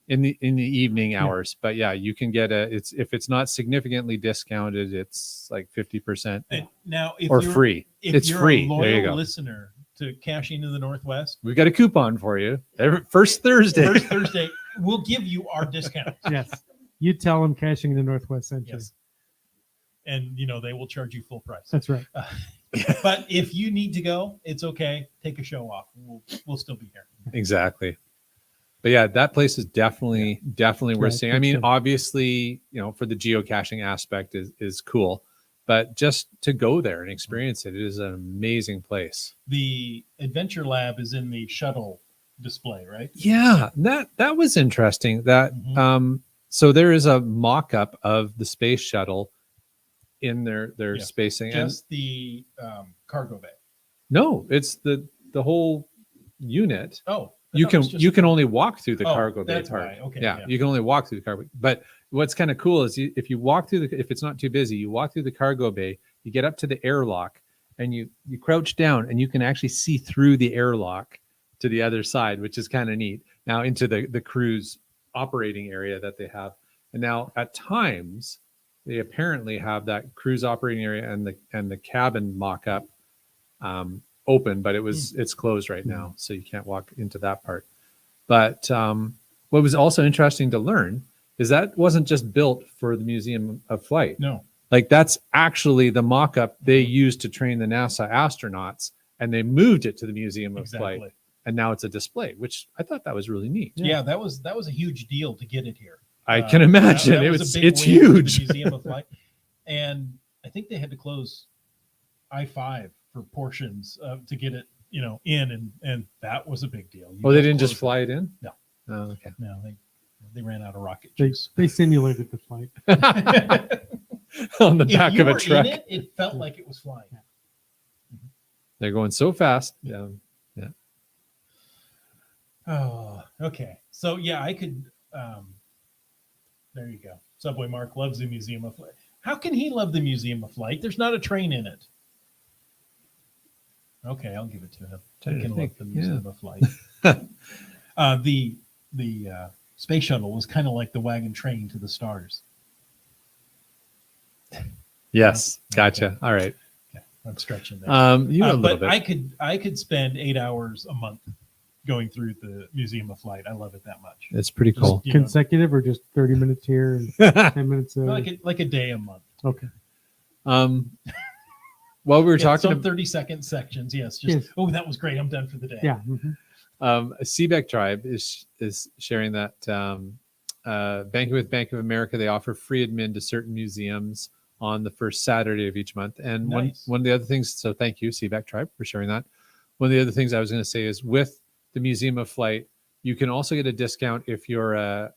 C: in the evening hours. But yeah, you can get if it's not significantly discounted, it's like 50%
A: And now, if
C: or
A: you're,
C: free.
A: if
C: It's
A: you're
C: free.
A: a
C: There you
A: loyal
C: go.
A: listener to Caching in the Northwest,
C: We've got a coupon for you. First Thursday.
A: first Thursday, we'll give you our discount.
B: Yes. You tell them caching in the Northwest Century.
A: Yes. And, they will charge you full price.
B: That's right.
A: But if you need to go, it's okay. Take a show off. We'll still be here.
C: Exactly. But yeah, that place is definitely worth
B: Right,
C: seeing. I
B: it's
C: mean,
B: good.
C: obviously, for the geocaching aspect is cool, but just to go there and experience it is an amazing place.
A: The Adventure Lab is in the shuttle display, right?
C: Yeah, that was interesting. That
A: Mhm.
C: so there is a mock-up of the space shuttle in their
A: Yeah.
C: spacing. And
A: Just the cargo bay.
C: no, it's the whole unit.
A: Oh, I
C: You
A: thought it
C: can
A: was just-
C: you can only walk through the
A: Oh,
C: cargo bay
A: that's
C: part.
A: why. Okay,
C: yeah,
A: yeah.
C: you can only walk through the cargo bay. But what's kind of cool is if you walk through if it's not too busy, you walk through the cargo bay, you get up to the airlock, and you crouch down, and you can actually see through the airlock to the other side, which is kind of neat. Now into the cruise operating area that they have, and now at times they apparently have that cruise operating area and the cabin mock-up open, but it's closed right now, so you can't walk into that part. But what was also interesting to learn is that wasn't just built for the Museum of Flight.
A: No.
C: Like that's actually the mock-up they used to train the NASA astronauts, and they moved it to the Museum of Flight, and now it's a display, which I thought that was really neat.
A: Yeah, that was a huge deal to get it here.
C: I can imagine
A: that was a big
C: it's
A: win for the
C: huge.
A: Museum of Flight, and I think they had to close I-5 for portions to get it, in, and that was a big deal.
C: Oh, they didn't just fly it in?
A: No.
C: Oh, okay.
A: No, they ran out of rocket
B: They,
A: juice.
B: they simulated the flight.
C: On the
A: If
C: back
A: you
C: of a
A: were
C: truck.
A: in it, it felt like it was flying.
C: They're going so fast. Yeah.
A: Oh, okay. So yeah, I could. There you go. Subway Mark loves the Museum of Flight. How can he love the Museum of Flight? There's not a train in it. Okay, I'll give it to him.
C: Trying
A: He
C: to
A: can
C: think,
A: love the Museum of Flight. The space shuttle was kind of like the wagon train to the stars.
C: Yes.
A: Okay.
C: Gotcha. All right.
A: Okay, I'm stretching there.
C: You a little
A: but
C: bit.
A: I could spend 8 hours a month going through the Museum of Flight. I love it that much.
C: It's pretty
A: Just,
C: cool.
B: Consecutive or just 30 minutes here and 10 minutes there?
A: like a day a month.
B: Okay.
C: While we were
A: Yeah,
C: talking
A: some 30-second sections. Yes. Just
B: Yes.
A: oh, that was great. I'm done for the day.
B: Yeah.
C: Seebeck Tribe is sharing that Banking with Bank of America, they offer free admin to certain museums on the first Saturday of each month. And
A: Nice.
C: one of the other things, so thank you, Seebeck Tribe, for sharing that. One of the other things I was going to say is with the Museum of Flight, you can also get a discount if you're a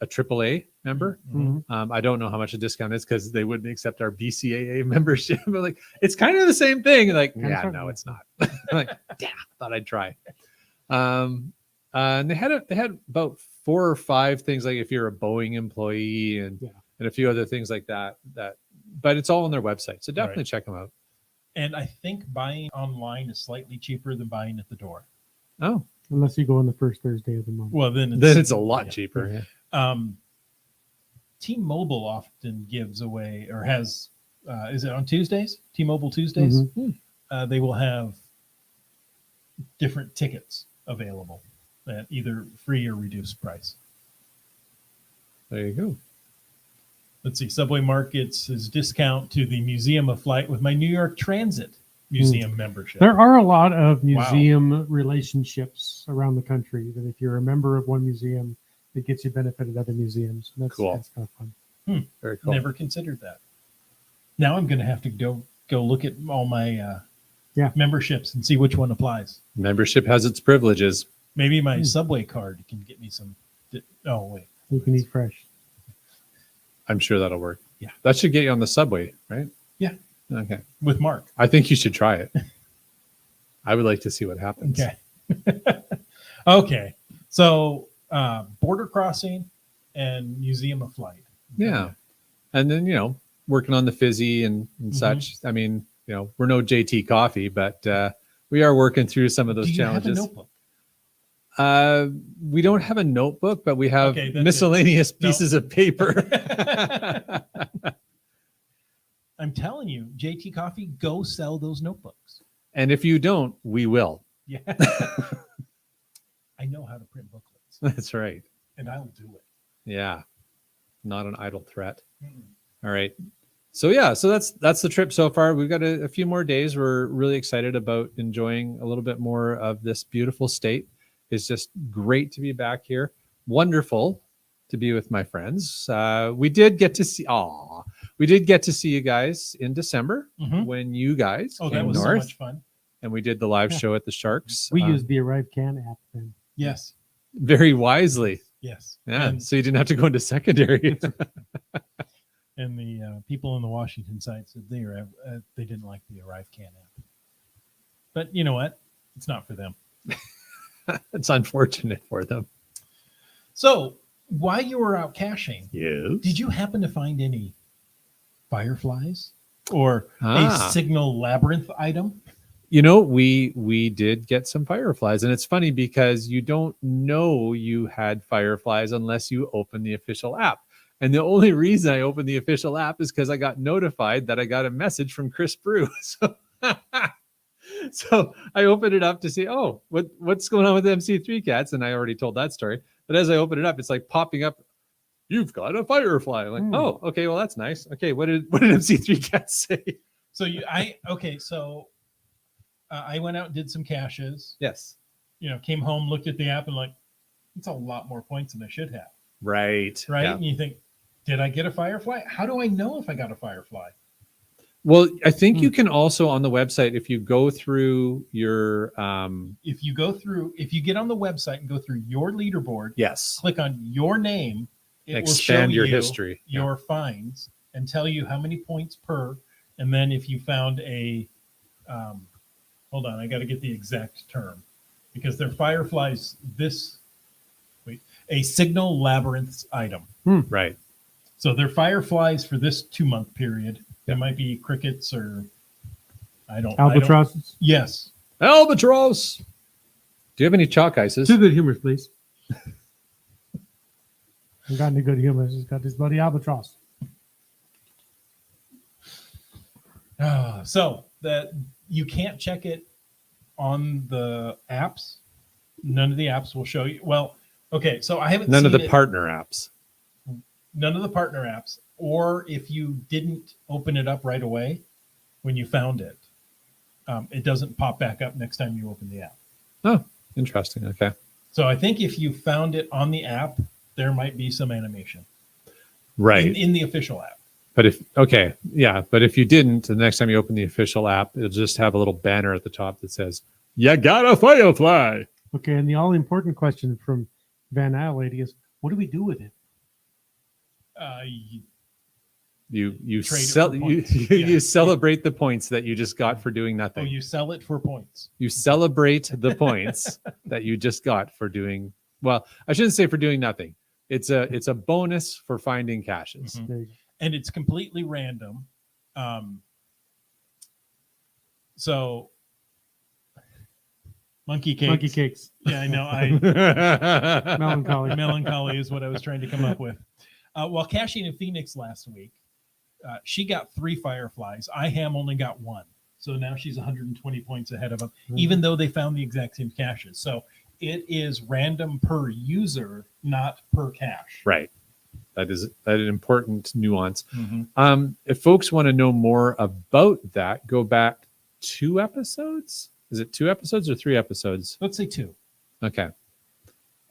C: AAA member.
B: Mhm.
C: I don't know how much a discount is because they wouldn't accept our BCAA membership. But like, it's kind of the same thing. Like, yeah,
B: sort of.
C: no, it's not. Like, yeah, thought I'd try. And they had about 4 or 5 things, like if you're a Boeing employee and a few other things like that. But it's all on their website, so definitely check them out.
A: And I think buying online is slightly cheaper than buying at the door.
C: Oh,
B: Unless you go on the first Thursday of the month.
A: Well, then
C: it's a lot cheaper.
A: T-Mobile often gives away or has. Is it on Tuesdays? T-Mobile Tuesdays. They will have different tickets available at either free or reduced price.
C: There you go.
A: Let's see. Subway Markets his discount to the Museum of Flight with my New York Transit Museum membership.
B: There are a lot of museum relationships around the country that if you're a member of one museum, it gets you benefit at other museums. And that's
C: Cool.
B: That's kind of fun.
C: Very cool.
A: Never considered that. Now I'm going to have to go look at all my memberships and see which one applies.
C: Membership has its privileges.
A: Maybe my Subway card can get me some. Oh wait,
B: You can eat fresh.
C: I'm sure that'll work.
A: Yeah.
C: That should get you on the subway, right?
A: Yeah.
C: Okay.
A: with Mark.
C: I think you should try it. I would like to see what happens.
A: Okay. Okay. So border crossing and Museum of Flight.
C: Yeah. And then, working on the fizzy and such. I mean, we're no JT Coffee, but we are working through some of those
A: Do you
C: challenges.
A: have a notebook?
C: We don't have a notebook, but we have
A: Okay, that's
C: miscellaneous
A: No.
C: pieces of paper.
A: I'm telling you, JT Coffee, go sell those notebooks.
C: And if you don't, we will.
A: Yeah. I know how to print booklets,
C: That's right.
A: and I'll do it.
C: Yeah. Not an idle threat.
A: Mm.
C: All right. So that's the trip so far. We've got a few more days. We're really excited about enjoying a little bit more of this beautiful state. It's just great to be back here. Wonderful to be with my friends. We did get to see you guys in December
A: Mhm.
C: when you guys
A: Oh,
C: came
A: that was
C: north,
A: so much fun.
C: and we did the live show at the Sharks.
B: We used the Arrive Can app then.
A: Yes.
C: very wisely.
A: Yes.
C: Yeah.
A: And,
C: So you didn't have to go into secondary.
A: And the people on the Washington site said they didn't like the ArriveCan app. But you know what? It's not for them.
C: It's unfortunate for them.
A: So while you were out caching,
C: Yes.
A: did you happen to find any fireflies or
C: Ah.
A: a signal labyrinth item?
C: You know, we did get some fireflies, and it's funny because you don't know you had fireflies unless you open the official app. And the only reason I opened the official app is because I got notified that I got a message from Chris Brew. So I opened it up to see, oh, what's going on with MC3 cats? And I already told that story. But as I open it up, it's like popping up, you've got a firefly. I'm like, oh, okay, well, that's nice. Okay, what did MC3 cats say?
A: So I went out and did some caches.
C: Yes.
A: Came home, looked at the app, and like, it's a lot more points than I should have.
C: Right.
A: Right.
C: Yeah.
A: And you think, did I get a firefly? How do I know if I got a firefly?
C: Well, I think you can also on the website, if you go through your
A: If you get on the website and go through your leaderboard,
C: yes,
A: click on your name, it
C: expand
A: will show
C: your
A: you
C: history,
A: your finds, and tell you how many points per. And then if you found a hold on, I got to get the exact term because they're fireflies. A signal labyrinth item.
C: Right.
A: So they're fireflies for this 2-month period. There might be crickets or
B: Albatrosses.
A: Yes.
C: Albatross. Do you have any chalk ices?
B: 2 good humors, please. I've got any good humors. He's got this bloody albatross.
A: So that you can't check it on the apps. None of the apps will show you. Well, okay. So I haven't
C: None of
A: seen
C: the partner apps.
A: None of the partner apps, or if you didn't open it up right away when you found it, it doesn't pop back up next time you open the app.
C: Oh, interesting. Okay.
A: So I think if you found it on the app, there might be some animation.
C: Right.
A: In the official app.
C: But if you didn't, the next time you open the official app, it'll just have a little banner at the top that says, "You got a firefly."
B: Okay, and the all-important question from Van Isle Lady is, what do we do with it?
C: You
A: Trade it
C: sell
A: for
C: you
A: points.
C: you celebrate the points that you just got for doing nothing.
A: You sell it for points.
C: You celebrate the points that you just got for doing well. I shouldn't say for doing nothing. It's a bonus for finding caches.
A: Mhm.
B: There you go.
A: And it's completely random. So monkey cakes.
B: Monkey cakes.
A: Yeah, I know. Melancholy is what I was trying to come up with. While caching in Phoenix last week, she got 3 fireflies. IHAM only got 1. So now she's 120 points ahead of them, even though they found the exact same caches. So it is random per user, not per cache.
C: Right. That is an important nuance.
A: Mm-hmm.
C: If folks want to know more about that, go back 2 episodes. Is it 2 episodes or 3 episodes?
A: Let's say 2.
C: Okay.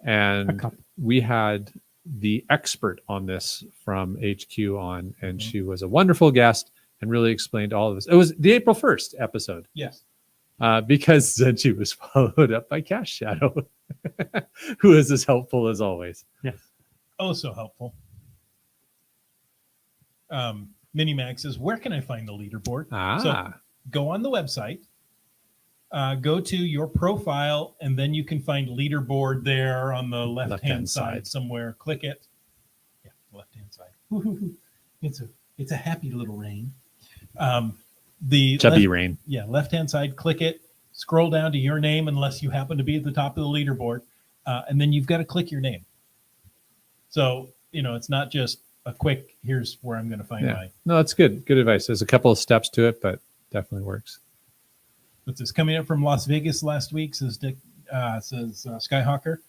B: A
C: And
B: couple.
C: we had the expert on this from HQ on, and she was a wonderful guest and really explained all of this. It was the April 1st episode.
A: Yes.
C: Because then she was followed up by Cash Shadow, who is as helpful as always.
B: Yes.
A: Oh, so helpful. Minimax says, where can I find the leaderboard? So go on the website, go to your profile, and then you can find leaderboard there on the left-hand side somewhere. Click it. Yeah, left-hand side. Woo-hoo-hoo. It's a happy little rain. The
C: Chubby Rain.
A: Yeah, left-hand side, click it, scroll down to your name unless you happen to be at the top of the leaderboard, and then you've got to click your name. So, it's not just a quick, here's where I'm going to find my...
C: No, that's good. Good advice. There's a couple of steps to it, but definitely works.
A: What's this? Coming up from Las Vegas last week, says Skyhawker.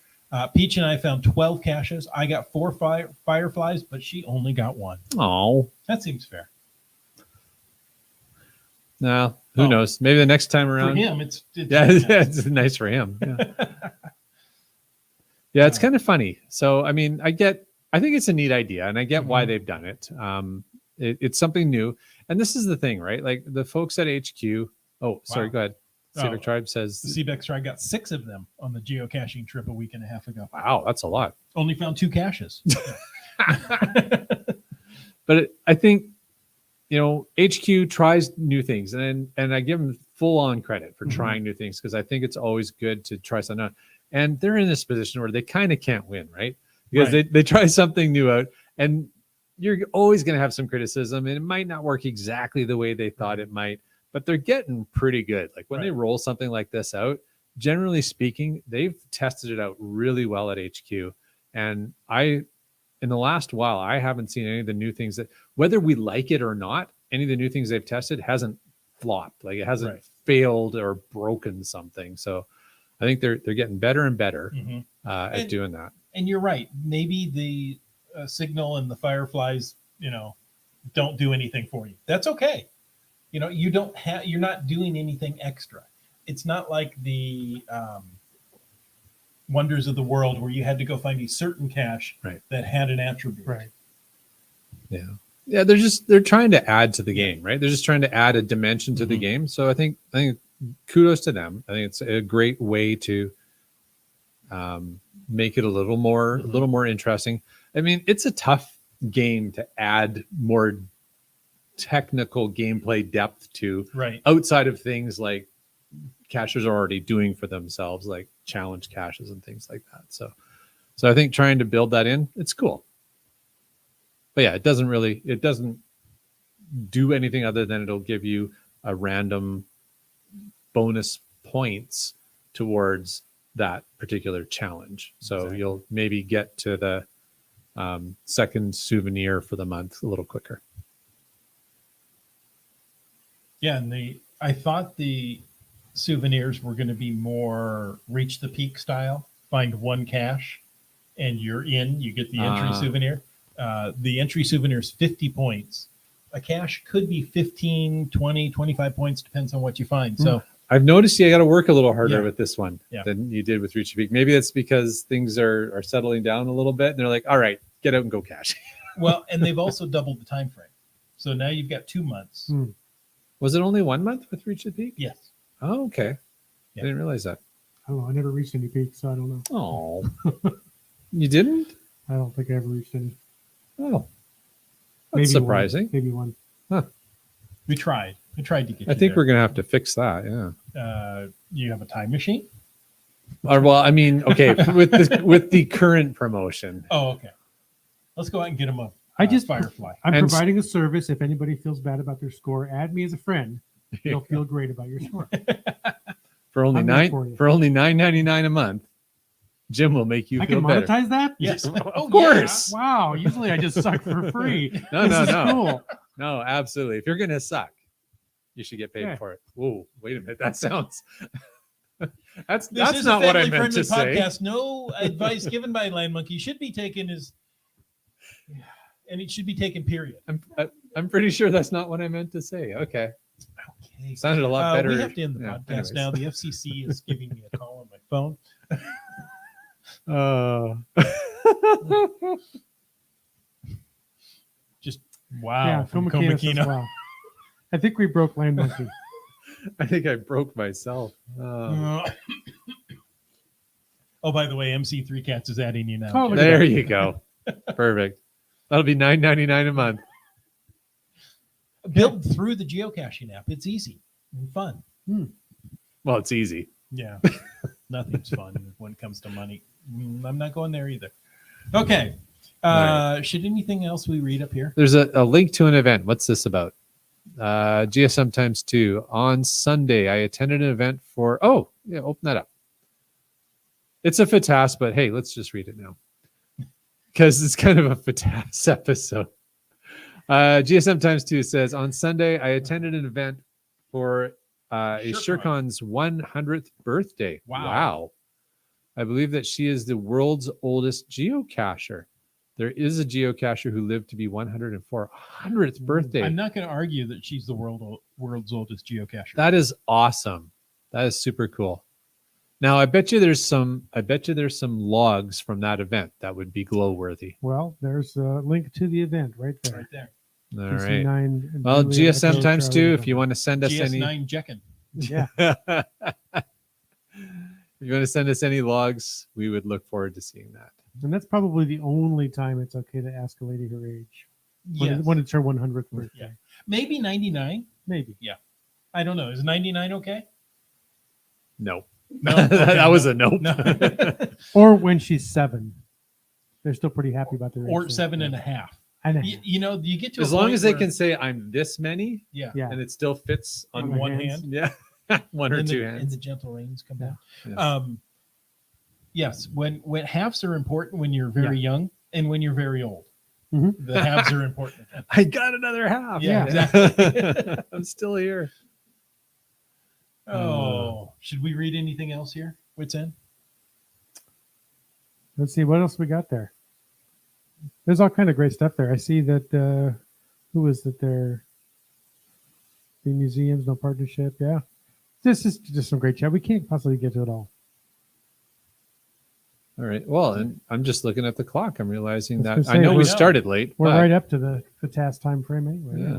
A: Peach and I found 12 caches. I got 4 fireflies, but she only got 1.
C: Oh,
A: That seems fair.
C: no, who knows? Maybe the next time around.
A: For him, it's
C: it's nice for him. Yeah, it's kind of funny. So, I mean, I think it's a neat idea, and I get why they've done it. It's something new, and this is the thing, right? Like the folks at HQ. Oh, sorry, go ahead. Civic Tribe says
A: the CBEX Tribe got 6 of them on the geocaching trip a week and a half ago.
C: Wow, that's a lot.
A: Only found 2 caches.
C: But I think, HQ tries new things, and I give them full on credit for trying new things, because I think it's always good to try something out. And they're in this position where they kind of can't win, right? Because they try something new out, and you're always going to have some criticism, and it might not work exactly the way they thought it might, but they're getting pretty good. Like when they roll something like this out, generally speaking, they've tested it out really well at HQ. And in the last while, I haven't seen any of the new things that, whether we like it or not, any of the new things they've tested hasn't flopped. Like it hasn't failed or broken something. So I think they're getting better and better at doing that.
A: And you're right. Maybe the Signal and the Fireflies, don't do anything for you. That's okay. You're not doing anything extra. It's not like the Wonders of the World where you had to go find a certain cache that had an attribute.
B: Right.
C: Yeah. They're trying to add to the game, right? They're just trying to add a dimension to the game. So I think kudos to them. I think it's a great way to make it a little more interesting. I mean, it's a tough game to add more technical gameplay depth to, outside of things like cachers are already doing for themselves, like challenge caches and things like that. So I think trying to build that in, it's cool. But yeah, it doesn't do anything other than it'll give you a random bonus points towards that particular challenge. So you'll maybe get to the second souvenir for the month a little quicker.
A: Yeah, and I thought the souvenirs were going to be more reach the peak style. Find one cache, and you're in. You get the entry souvenir. The entry souvenir is 50 points. A cache could be 15, 20, 25 points, depends on what you find. So
C: I've noticed you got to work a little harder with this one than you did with Reach the Peak. Maybe that's because things are settling down a little bit, and they're like, all right, get out and go cache.
A: Well, and they've also doubled the time frame. So now you've got 2 months.
C: Was it only 1 month with Reach the Peak?
A: Yes.
C: Oh, okay. I didn't realize that.
B: I don't know. I never reached any peaks, so I don't know.
C: Oh, you didn't?
B: I don't think I ever reached any.
C: Oh, that's surprising.
B: Maybe one.
C: Huh.
A: We tried. I tried to get.
C: I think we're gonna have to fix that. Yeah.
A: You have a time machine?
C: Or well, I mean, okay, with the current promotion.
A: Oh, okay. Let's go out and get them up. Firefly.
B: I'm providing a service. If anybody feels bad about their score, add me as a friend. You'll feel great about your score.
C: For only $9.99 a month, Jim will make you feel better.
B: I can monetize that?
A: Yes.
C: Of course.
B: Yeah. Wow. Usually I just suck for free.
C: No.
B: Cool.
C: No, absolutely. If you're gonna suck, you should get paid for it. Whoa, wait a minute. That sounds that's not what I meant to
A: podcast.
C: say.
A: No advice given by Land Monkey should be taken and it should be taken, period.
C: I'm pretty sure that's not what I meant to say. Okay. Sounded a lot better.
A: We have to end the podcast now. The FCC is giving me a call on my phone. Just wow.
B: Yeah, Phil McKenna says, wow. I think we broke Land Monkey.
C: I think I broke myself.
A: Oh, by the way, MC3 Cats is adding you now.
C: Oh, there you go. Perfect. That'll be $9.99 a month.
A: Build through the geocaching app. It's easy and fun.
C: Well, it's easy.
A: Yeah. Nothing's fun when it comes to money. I'm not going there either. Okay. Should anything else we read up here?
C: There's a link to an event. What's this about? GSM times 2. On Sunday, I attended an event for... Oh, yeah, open that up. It's a FATAS, but hey, let's just read it now. Because it's kind of a FATAS episode. GSM times 2 says, on Sunday, I attended an event for a Shirkon's 100th birthday. Wow. I believe that she is the world's oldest geocacher. There is a geocacher who lived to be 104. 100th birthday.
A: I'm not going to argue that she's the world's oldest geocacher.
C: That is awesome. That is super cool. Now, I bet you there's some logs from that event that would be glow worthy.
B: Well, there's a link to the event right there.
A: Right there.
C: All right. Well, GSM times 2, if you want to send us
A: GS9 Jekin.
B: Yeah.
C: If you want to send us any logs, we would look forward to seeing that.
B: And that's probably the only time it's okay to ask a lady her age.
A: Yes.
B: When it's her 100th birthday.
A: Yeah. Maybe 99.
B: Maybe.
A: I don't know. Is 99 okay?
C: No.
A: No. Okay,
C: that was a nope.
A: no.
B: Or when she's 7. They're still pretty happy about their
A: Or
B: age.
A: 7.5.
B: And
A: You know, you get to
C: As
A: a
C: long
A: point
C: as they
A: where-
C: can say I'm this many
A: yeah.
B: yeah.
C: and it still fits on
A: On
B: my
A: one
B: hands.
A: hand.
C: Yeah. One or
A: And
C: two
A: the, and
C: hands.
A: the gentle rains come down.
C: Yeah.
A: Yes, when halves are important when you're very young and when you're very old.
B: Mhm.
A: The halves are important.
C: I got another half.
A: Yeah, exactly.
C: I'm still here.
A: Oh, should we read anything else here? What's in?
B: Let's see what else we got there. There's all kind of great stuff there. I see that who is it there? The museums, no partnership. Yeah. This is just some great chat. We can't possibly get to it all.
C: All right. Well, and I'm just looking at the clock. I'm realizing
B: I
C: that
B: was
C: I
B: gonna
C: know
B: say,
C: we
A: we're-
C: started late.
B: We're
C: but-
B: right up to the task time frame anyway.
C: Yeah.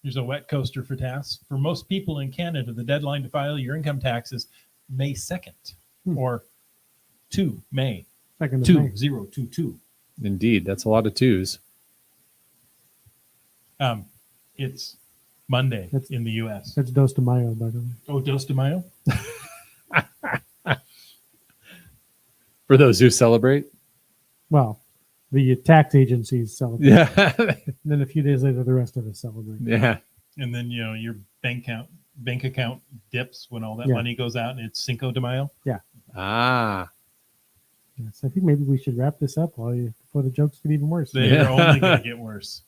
A: There's a wet coaster for tasks. For most people in Canada, the deadline to file your income tax is May 2nd or 2 May
B: Second of May.
A: 2022.
C: Indeed. That's a lot of twos.
A: It's Monday
B: That's-
A: in the U.S.
B: That's Dos de Mayo, by the way.
A: Oh, Dos de Mayo?
C: For those who celebrate.
B: Well, the tax agencies celebrate.
C: Yeah.
B: And then a few days later, the rest of us celebrate.
C: Yeah.
A: And then, you know, your bank account dips when all that
B: Yeah.
A: money goes out and it's Cinco de Mayo.
C: Ah.
B: Yes, I think maybe we should wrap this up before the jokes get even worse.
A: They're
C: Yeah.
A: only going to get worse.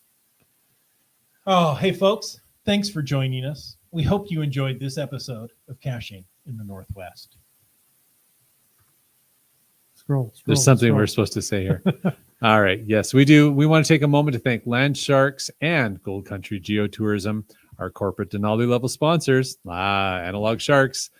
A: Oh, hey, folks. Thanks for joining us. We hope you enjoyed this episode of Caching in the Northwest.
B: Scroll.
C: There's something
B: scroll.
C: we're supposed to say here. All right. Yes, we do. We want to take a moment to thank Land Sharks and Gold Country Geotourism, our corporate Denali level sponsors. Analog Sharks,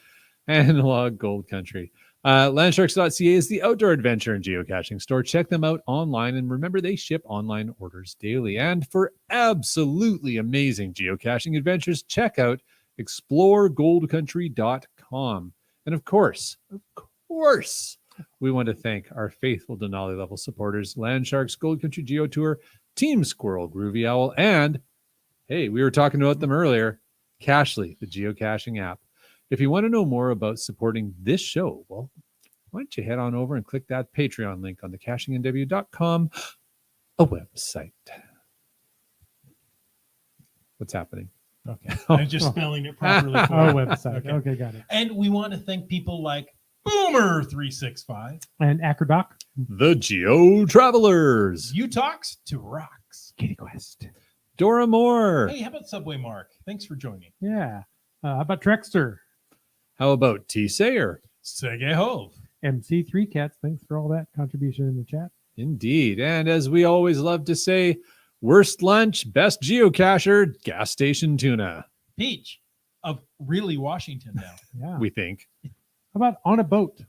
C: Analog Gold Country. Landsharks.ca is the outdoor adventure and geocaching store. Check them out online. And remember, they ship online orders daily. And for absolutely amazing geocaching adventures, check out exploregoldcountry.com. And of course, we want to thank our faithful Denali level supporters, Land Sharks, Gold Country Geo Tour, Team Squirrel, Groovy Owl, and hey, we were talking about them earlier, Cachly, the geocaching app. If you want to know more about supporting this show, well, why don't you head on over and click that Patreon link on the cachingnw.com, a website. What's happening?
A: Okay. I'm just spelling it properly for
B: Our
A: you.
B: website.
A: Okay.
B: Okay, got it.
A: And we want to thank people like Boomer365,
B: And Acrodoc.
C: The Geo Travelers,
A: You Talks to Rocks.
B: Kitty Quest.
C: Dora Moore.
A: Hey, how about Subway Mark? Thanks for joining.
B: Yeah. How about Trexter?
C: How about T. Sayer?
A: Sege Hove.
B: MC3 Cats. Thanks for all that contribution in the chat.
C: Indeed. And as we always love to say, worst lunch, best geocacher, gas station tuna,
A: Peach of really Washington now.
B: Yeah.
C: we think.
B: How about On a Boat?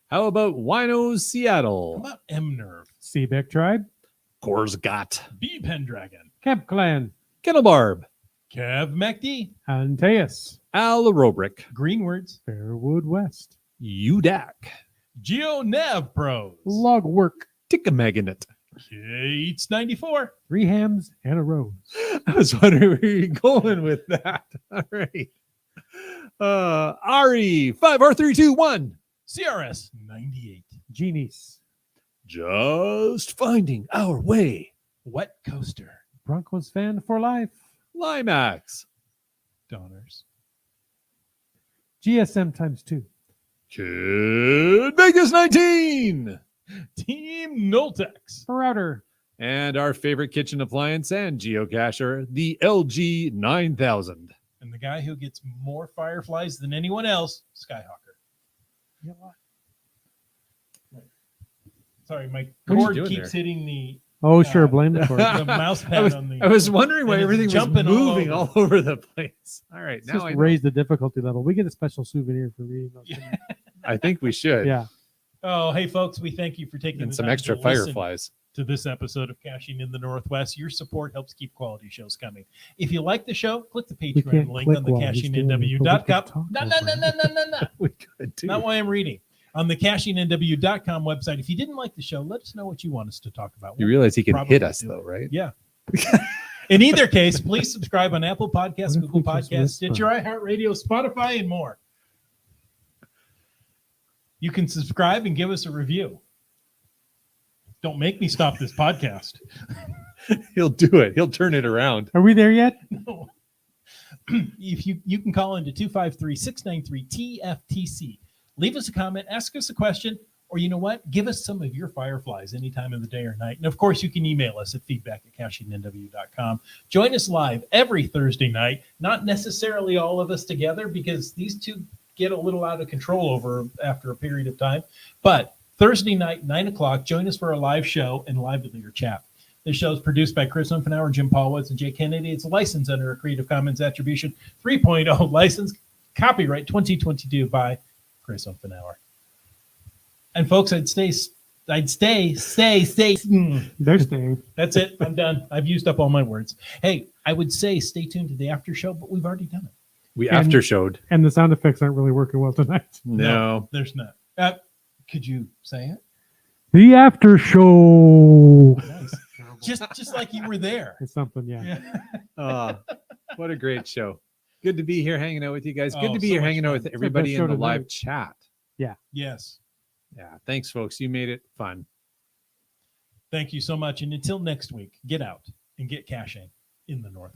C: How about Winos,
A: How
C: Seattle?
A: about M-Nerve?
B: Seabeck Tribe.
C: Gorsgat,
A: B Pendragon.
B: Camp Clan.
C: Kettlebarb,
A: Kev McD.
B: Antaeus.
C: Al Robrick,
A: Greenwords.
B: Fairwood West.
C: Udac,
A: Geo Nav Pros.
B: Logwork.
C: Tickamaganet.
A: Eats 94.
B: 3 hams and a rose.
C: I was wondering where you're going with that. All right. Ari, 5, 4, 3, 2, 1.
A: CRS 98.
B: Genies.
C: Just finding our way.
A: Wet Coaster.
B: Broncos fan for life.
C: Limax,
A: Donners.
B: GSM times 2.
C: Kid Vegas 19.
A: Team Noltex.
B: Router.
C: And our favorite kitchen appliance and geocacher, the LG 9000.
A: And the guy who gets more fireflies than anyone else, Skyhawker.
B: You know what?
A: Sorry, my
C: What are you
A: cord
C: doing
A: keeps
C: there?
A: hitting the
B: Oh, sure. Blame the cord.
A: the mouse pad on the.
C: I was wondering why
A: and it's
C: everything was
A: jumping all
C: moving
A: over.
C: all over the place. All right,
B: Let's
C: now
B: just
C: I know.
B: raise the difficulty level. We get a special souvenir for reading those.
A: Yeah.
C: I think we should.
B: Yeah.
A: Oh, hey folks, we thank you for taking
C: And
A: the
C: some
A: time
C: extra
A: to listen
C: fireflies.
A: to this episode of Caching in the Northwest. Your support helps keep quality shows coming. If you like the show, click the
B: We
A: Patreon
B: can't
A: link
B: click
A: on the
B: while he's doing it, but we
A: cashingnw.com.
B: can talk
A: No,
B: over it.
C: We could too.
A: not why I'm reading. On the cashingnw.com website. If you didn't like the show, let us know what you want us to talk about.
C: You realize he can
A: Probably
C: hit us
A: do
C: though,
A: it.
C: right?
A: Yeah. In either case, please subscribe on Apple Podcasts,
B: What if
A: Google
B: we just
A: Podcasts,
B: whisper?
A: Stitcher, iHeartRadio, Spotify, and more. You can subscribe and give us a review. Don't make me stop this podcast.
C: He'll do it. He'll turn it around.
B: Are we there yet?
A: No. If you can call into 253-693-TFTC. Leave us a comment, ask us a question, or you know what? Give us some of your fireflies any time of the day or night. And of course, you can email us at feedback@cashingnw.com. Join us live every Thursday night. Not necessarily all of us together, because these two get a little out of control after a period of time. But Thursday night, 9 o'clock, join us for a live show and live with your chat. This show is produced by Chris Unfenauer, Jim Paulwitz, and Jay Kennedy. It's licensed under a Creative Commons Attribution 3.0 license. Copyright 2022 by Chris Unfenauer. And folks, I'd stay. They're staying. That's it. I'm done. I've used up all my words. Hey, I would say stay tuned to the after show, but we've already done it.
C: We after showed.
B: And the sound effects aren't really working well tonight.
C: No.
A: There's not. Could you say it?
B: The after show.
A: Nice. Just like you were there.
B: It's something, yeah.
C: What a great show. Good to be here hanging out with you guys. Good
A: Oh,
C: to be
A: so
C: here
A: much
C: hanging out
A: fun.
C: with
B: It's our
C: everybody
B: best show
C: in the live
B: tonight.
C: chat.
A: Yes.
C: Yeah. Thanks, folks. You made it fun.
A: Thank you so much. And until next week, get out and get caching in the Northwest.